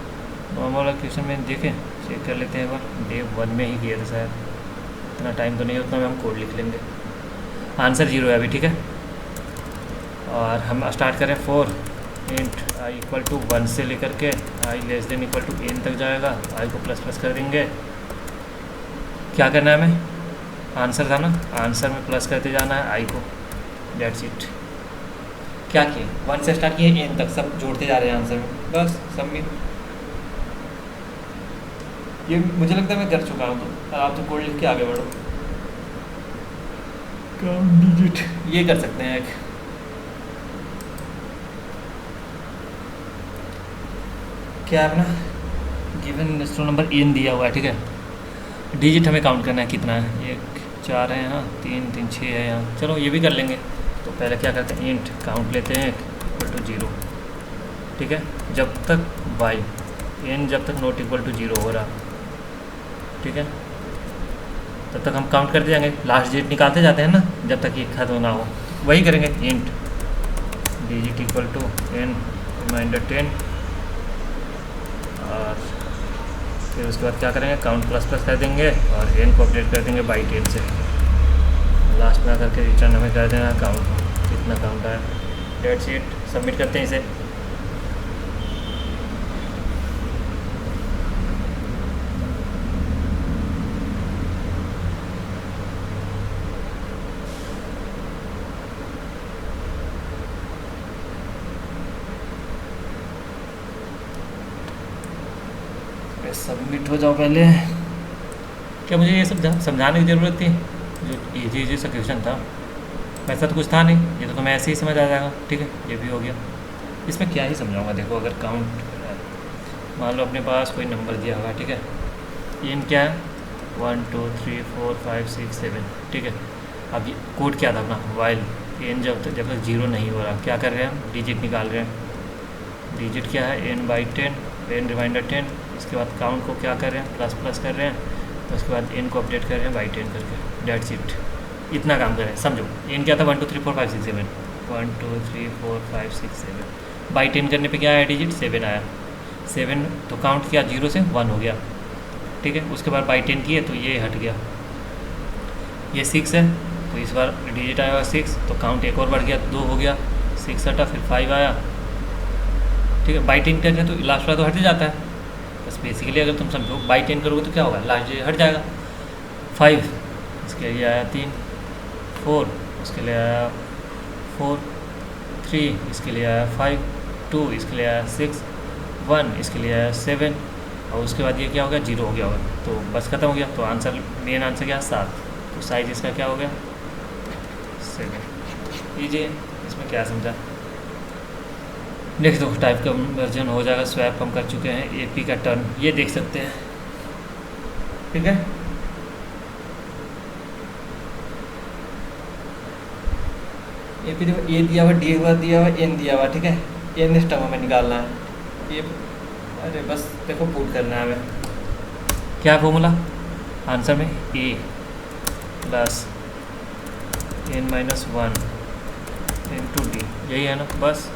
नॉर्मल वाला क्वेश्चन में देखें, चेक कर लेते हैं एक बार। डे 1 में ही किए थे शायद, इतना टाइम तो नहीं है, उतना में हम कोड लिख लेंगे। आंसर 0 है अभी, ठीक है। और हम स्टार्ट करें 4 इंट आई इक्वल टू 1 से लेकर के i less than equal to n तक जाएगा। आई को प्लस प्लस कर देंगे। क्या करना है हमें? आंसर था ना, आंसर में प्लस करते जाना है आई को, डेट्स इट। क्या किए? 1 से स्टार्ट किए, n तक सब जोड़ते जा रहे हैं आंसर में, बस सबमिट। ये मुझे लगता है मैं कर चुका हूँ, तो आप तो कोड लिख के आगे बढ़ो। काउंट डिजिट ये कर सकते हैं एक, क्या है अपना गिवन इंस्ट्रो नंबर n दिया हुआ है, ठीक है। डिजिट हमें काउंट करना है, कितना है? 1 4 है यहाँ, 3 3 6 है यहाँ। चलो ये भी कर लेंगे। तो पहले क्या करते हैं, इंट काउंट लेते हैं इक्वल टू 0, ठीक है। जब तक y n जब तक नॉट इक्वल टू 0 हो रहा, ठीक है, तब तक हम काउंट करते जाएंगे। लास्ट डिजिट निकालते जाते हैं ना, जब तक ये खत्म ना हो। वही करेंगे, int digit equal to n remainder 10, और फिर उसके बाद क्या करेंगे, काउंट प्लस प्लस कर देंगे और n को अपडेट कर देंगे बाई 10 से। लास्ट में आकर के रिटर्न हमें कर देना काउंट, कितना काउंट आया। डेट्स इट, सबमिट करते हैं इसे। सबमिट हो जाओ पहले। क्या मुझे ये सब समझाने की ज़रूरत थी? जो इजी सा क्वेश्चन था, वैसा तो कुछ था नहीं, ये तो तुम्हें ऐसे ही समझ आ जाएगा, ठीक है। ये भी हो गया। इसमें क्या ही समझाऊंगा, देखो अगर काउंट मान लो अपने पास कोई नंबर दिया हुआ है, ठीक है। इन क्या है? 1 2 3 4 5 6 7, ठीक है। अब ये कोड क्या था अपना, वाइल n जब तक 0 नहीं हो रहा, क्या कर रहे हैं हम? डिजिट निकाल रहे हैं। डिजिट क्या है? n by 10, n remainder 10। इसके बाद काउंट को क्या कर रहे हैं? प्लस प्लस कर रहे हैं। तो उसके बाद n को अपडेट कर रहे हैं बाई 10 करके, डेट्स इट। इतना काम करें, समझो। n क्या था? 1 2 3 4 5 6 7, 1 2 3 4 5 6 7। बाई 10 करने पे क्या आया डिजिट? 7 आया। 7 तो काउंट किया 0 से 1 हो गया, ठीक है। उसके बाद बाई 10 किए तो ये हट गया। ये 6 है, तो इस बार डिजिट आया 6, तो काउंट एक और बढ़ गया, 2 हो गया। 6 हटा, फिर 5 आया, ठीक है। बाई 10 करके तो लास्ट वाला तो हट ही जाता है। बस बेसिकली अगर तुम समझो, बाई 10 करोगे तो क्या होगा? लास्ट हट जाएगा। 5 इसके लिए आया 3, 4 इसके लिए आया 4, 3 इसके लिए आया 5, 2 इसके लिए आया 6, 1 इसके लिए आया 7, और उसके बाद ये क्या हो गया? 0 हो गया होगा। तो बस खत्म हो गया। तो आंसर, मेन आंसर क्या? 7। तो साइज इसका क्या हो गया? 7। लीजिए, इसमें क्या समझा? नेक्स्ट दो टाइप का वर्जन हो जाएगा। स्वैप हम कर चुके हैं। एपी का टर्न ये देख सकते हैं, ठीक है। एपी देखो, ए दिया हुआ, डी हुआ दिया हुआ, एन दिया हुआ, ठीक है। एन इस टर्म हमें निकालना है। ये अरे बस देखो, पुट करना है हमें। क्या फॉर्मूला आंसर में? A plus n minus 1 into d, यही है ना? बस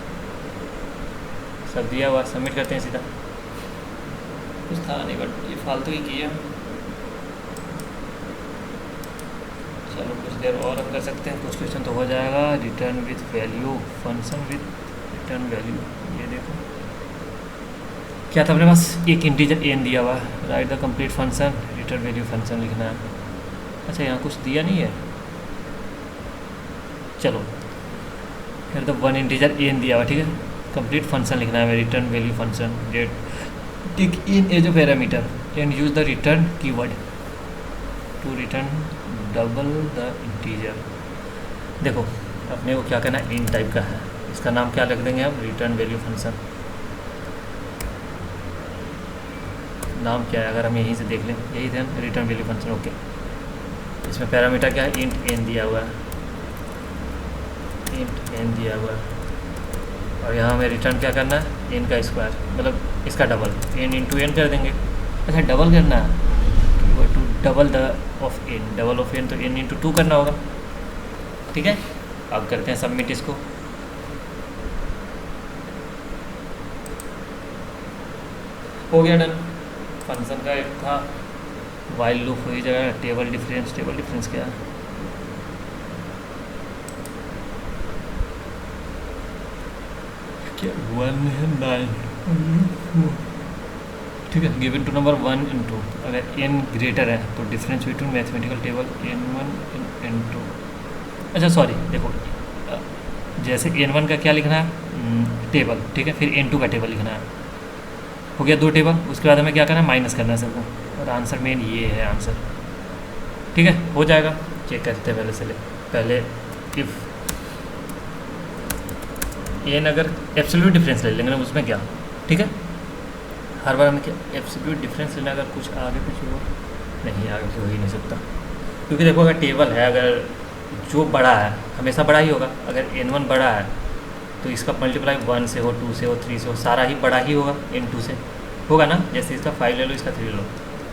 सब दिया हुआ, सबमिट करते हैं सीधा। कुछ था नहीं, बट ये फालतू ही किया। चलो कुछ देर और हम कर सकते हैं, कुछ क्वेश्चन तो हो जाएगा। Return with value function with return value, ये देखो क्या था अपने पास, एक इंटीजर एन दिया हुआ है, right the complete function return value function लिखना है। अच्छा यहाँ कुछ दिया नहीं है, चलो फिर तो वन इंटीजर एन दिया हुआ, ठीक है। कंप्लीट फंक्शन लिखना है, return value function that take in as a parameter and use the return keyword to return double the integer. देखो अपने को क्या करना है, इन टाइप का है, इसका नाम क्या रख देंगे हम, रिटर्न वैल्यू फंक्शन। नाम क्या है अगर हम यहीं से देख लें, यही थे रिटर्न वैल्यू फंक्शन, ओके। इसमें पैरामीटर क्या है, इंट एन दिया हुआ है, इंट एन दिया हुआ है, और यहाँ हमें रिटर्न क्या करना है, एन का स्क्वायर, मतलब इसका डबल, एन इंटू एन कर देंगे। अच्छा डबल करना है, to double the of N, double of N तो एन इंटू 2 करना होगा, ठीक है। अब करते हैं सबमिट इसको। हो गया डन। फंक्शन का एक था वाइल लूप हो ही जाएगा, टेबल डिफरेंस, टेबल डिफरेंस क्या है, क्या 1 है 9, ठीक है। गिवन टू नंबर 1 इन 2, अगर एन ग्रेटर है तो difference between mathematical table n1 and n2। अच्छा सॉरी देखो, जैसे n1 का क्या लिखना है, टेबल, ठीक है, फिर n2 का टेबल लिखना है, हो गया 2 टेबल। उसके बाद हमें क्या करना है, माइनस करना है सबको, और आंसर मेन ये है आंसर, ठीक है। हो जाएगा, चेक करते हैं पहले इफ़ एन अगर एब्सोल्यूट डिफरेंस ले लेंगे ना उसमें क्या, ठीक है। हर बार हमें क्या एब्सोल्यूट डिफरेंस लेना, अगर कुछ आगे कुछ हो नहीं, आगे कुछ हो ही नहीं सकता, क्योंकि देखो अगर टेबल है, अगर जो बड़ा है हमेशा बड़ा ही होगा, अगर n1 बड़ा है तो इसका मल्टीप्लाई 1 से हो, 2 से हो, 3 से हो, सारा ही बड़ा ही होगा n2 से, होगा ना। जैसे इसका 5 ले लो, इसका 3 ले लो,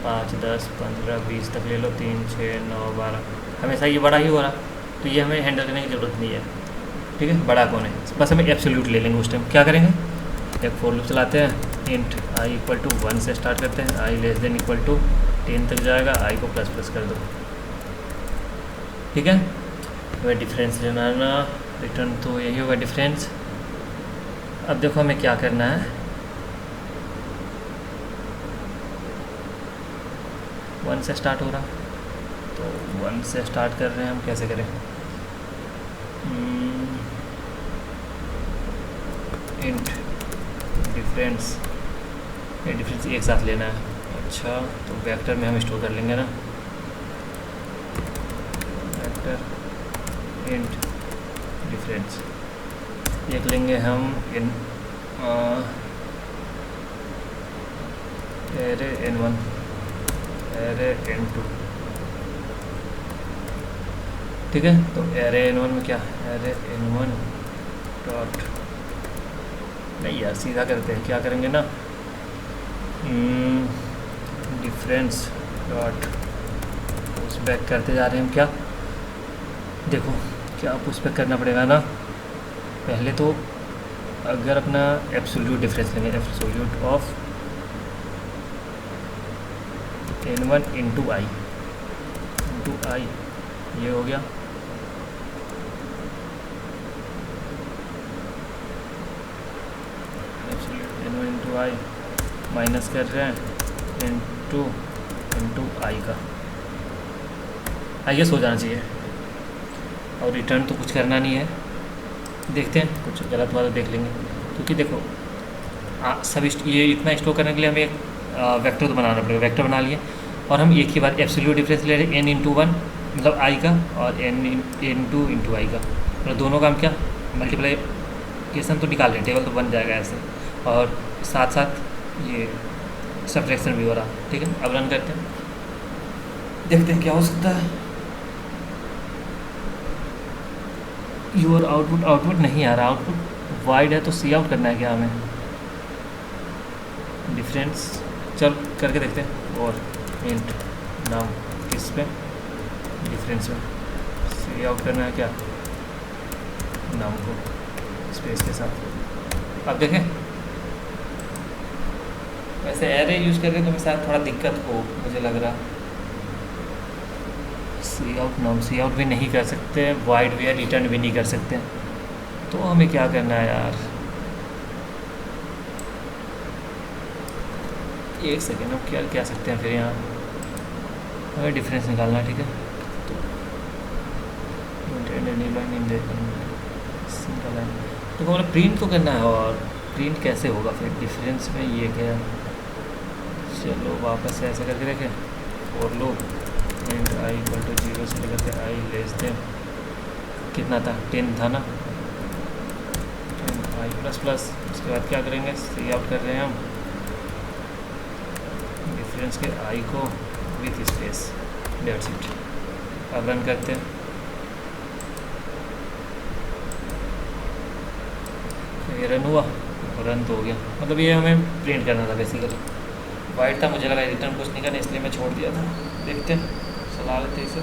5 10 15 20 तक ले लो, 3 6 9 12, हमेशा ये बड़ा ही हो रहा, तो ये हमें हैंडल करने की ज़रूरत नहीं है, ठीक है। बड़ा कौन है, बस हमें एब्सोल्यूट ले लेंगे। उस टाइम क्या करेंगे, एक फॉर लूप चलाते हैं, इंट आई इक्वल टू 1 से स्टार्ट करते हैं, आई लेस देन इक्वल टू 10 तक जाएगा, आई को प्लस प्लस कर दो, ठीक है। हमें डिफरेंस लेना है ना, रिटर्न तो यही होगा डिफरेंस। अब देखो हमें क्या करना है, 1 से स्टार्ट हो रहा, तो 1 से स्टार्ट कर रहे हैं हम, कैसे करें, इंट डिफरेंस, ये डिफरेंस एक साथ लेना है। अच्छा तो वेक्टर में हम स्टोर कर लेंगे ना, वेक्टर इंट डिफरेंस एक लेंगे हम इन एरे n1 एरे n2, ठीक है। तो एरे n1 में क्या, एरे n1 डॉट, नहीं यार सीधा करते हैं, क्या करेंगे ना, डिफरेंस डॉट पुश बैक करते जा रहे हैं हम, क्या देखो क्या पुश बैक करना पड़ेगा ना, पहले तो अगर अपना एब्सोल्यूट डिफरेंस लेंगे, एब्सोल्यूट ऑफ n1 इंटू आई, ये हो गया, एब्सोल्यूट n1 इंटू आई माइनस कर रहे हैं इंटू आई का, आई गेस हो जाना चाहिए, और रिटर्न तो कुछ करना नहीं है, देखते हैं कुछ गलत वाला देख लेंगे, क्योंकि देखो सब ये इतना स्टोर करने के लिए हमें एक वेक्टर तो बनाना पड़ेगा, वेक्टर बना लिए, और हम एक ही बार एब्सोल्यूट डिफरेंस ले रहे हैं n इंटू 1 मतलब आई का, और n2 इंटू आई का, मतलब दोनों का हम क्या मल्टीप्लिकेशन तो निकाल लें, टेबल तो बन जाएगा ऐसे, और साथ साथ ये सब्ट्रैक्शन भी हो रहा, ठीक है। अब रन करते हैं, देखते हैं क्या हो सकता है। योर आउटपुट नहीं आ रहा, आउटपुट वाइड है तो सी आउट करना है क्या हमें, डिफरेंस चल करके देखते हैं, और इंट नाम किस पे, डिफरेंस में सी आउट करना है क्या, नाम को स्पेस के साथ। अब देखें वैसे एरे यूज़ करके तो शायद थोड़ा दिक्कत हो, मुझे लग रहा सी आउट नाउ सी आउट भी नहीं कर सकते, वाइड भी है, रिटर्न भी नहीं कर सकते। तो हमें क्या करना है यार, एक सेकेंड, हम क्या क्या सकते हैं फिर यहाँ, हमें डिफरेंस निकालना है, ठीक है। तो सिंगल लाइन तो हमें प्रिंट तो करना है, और प्रिंट कैसे होगा फिर डिफरेंस में, ये क्या, चलो वापस से ऐसे करके देखें। और लो प्रिंट आई इक्वल टू 0 से लेकर के आई लेस देन कितना था, 10 था ना, 10 आई प्लस प्लस। उसके बाद क्या करेंगे, सी आउट कर रहे हैं हम डिफरेंस के आई को विथ स्पेस, डेट्स इट। अब रन करते हैं, ये रन हुआ, रन तो हो गया। मतलब ये हमें प्रिंट करना था बेसिकली, वाइट था, मुझे लगा रिटर्न कुछ नहीं करना, इसलिए मैं छोड़ दिया था। देखते हैं, चला लेते इसे,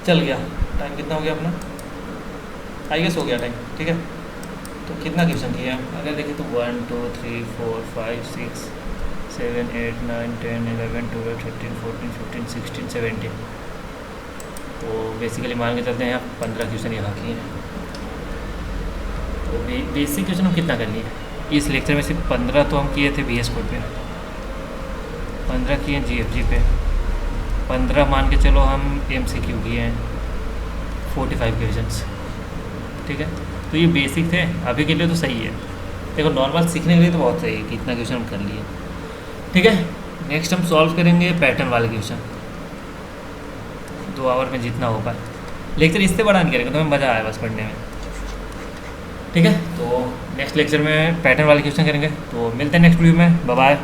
चल गया। टाइम कितना हो गया अपना, आई गेस हो गया टाइम, ठीक है। तो कितना क्वेश्चन किए हम, अगर देखें तो 1 2 3 4 5 6 7 8 9 10 11 12 13 14 15 16 17। तो बेसिकली मान के चलते हैं यहाँ 15 क्वेश्चन यहाँ किए हैं। तो बेसिक क्वेश्चन हम कितना कर लिए इस लेक्चर में, सिर्फ 15 तो हम किए थे VS कोड पे, 15 किए GFG पे, 15 मान के चलो हम MCQ किए हैं 45 क्वेश्चंस, ठीक है। तो ये बेसिक थे, अभी के लिए तो सही है। देखो नॉर्मल सीखने के लिए तो बहुत सही है कि इतना क्वेश्चन हम कर लिए, ठीक है। नेक्स्ट हम सॉल्व करेंगे पैटर्न वाले क्वेश्चन, 2 आवर में जितना हो पाए। लेक्चर इससे बड़ा नहीं करेंगे, तो हमें मज़ा आया बस पढ़ने में, ठीक है। तो नेक्स्ट लेक्चर में पैटर्न वाले क्वेश्चन करेंगे। तो मिलते हैं नेक्स्ट वीडियो में, बाय बाय।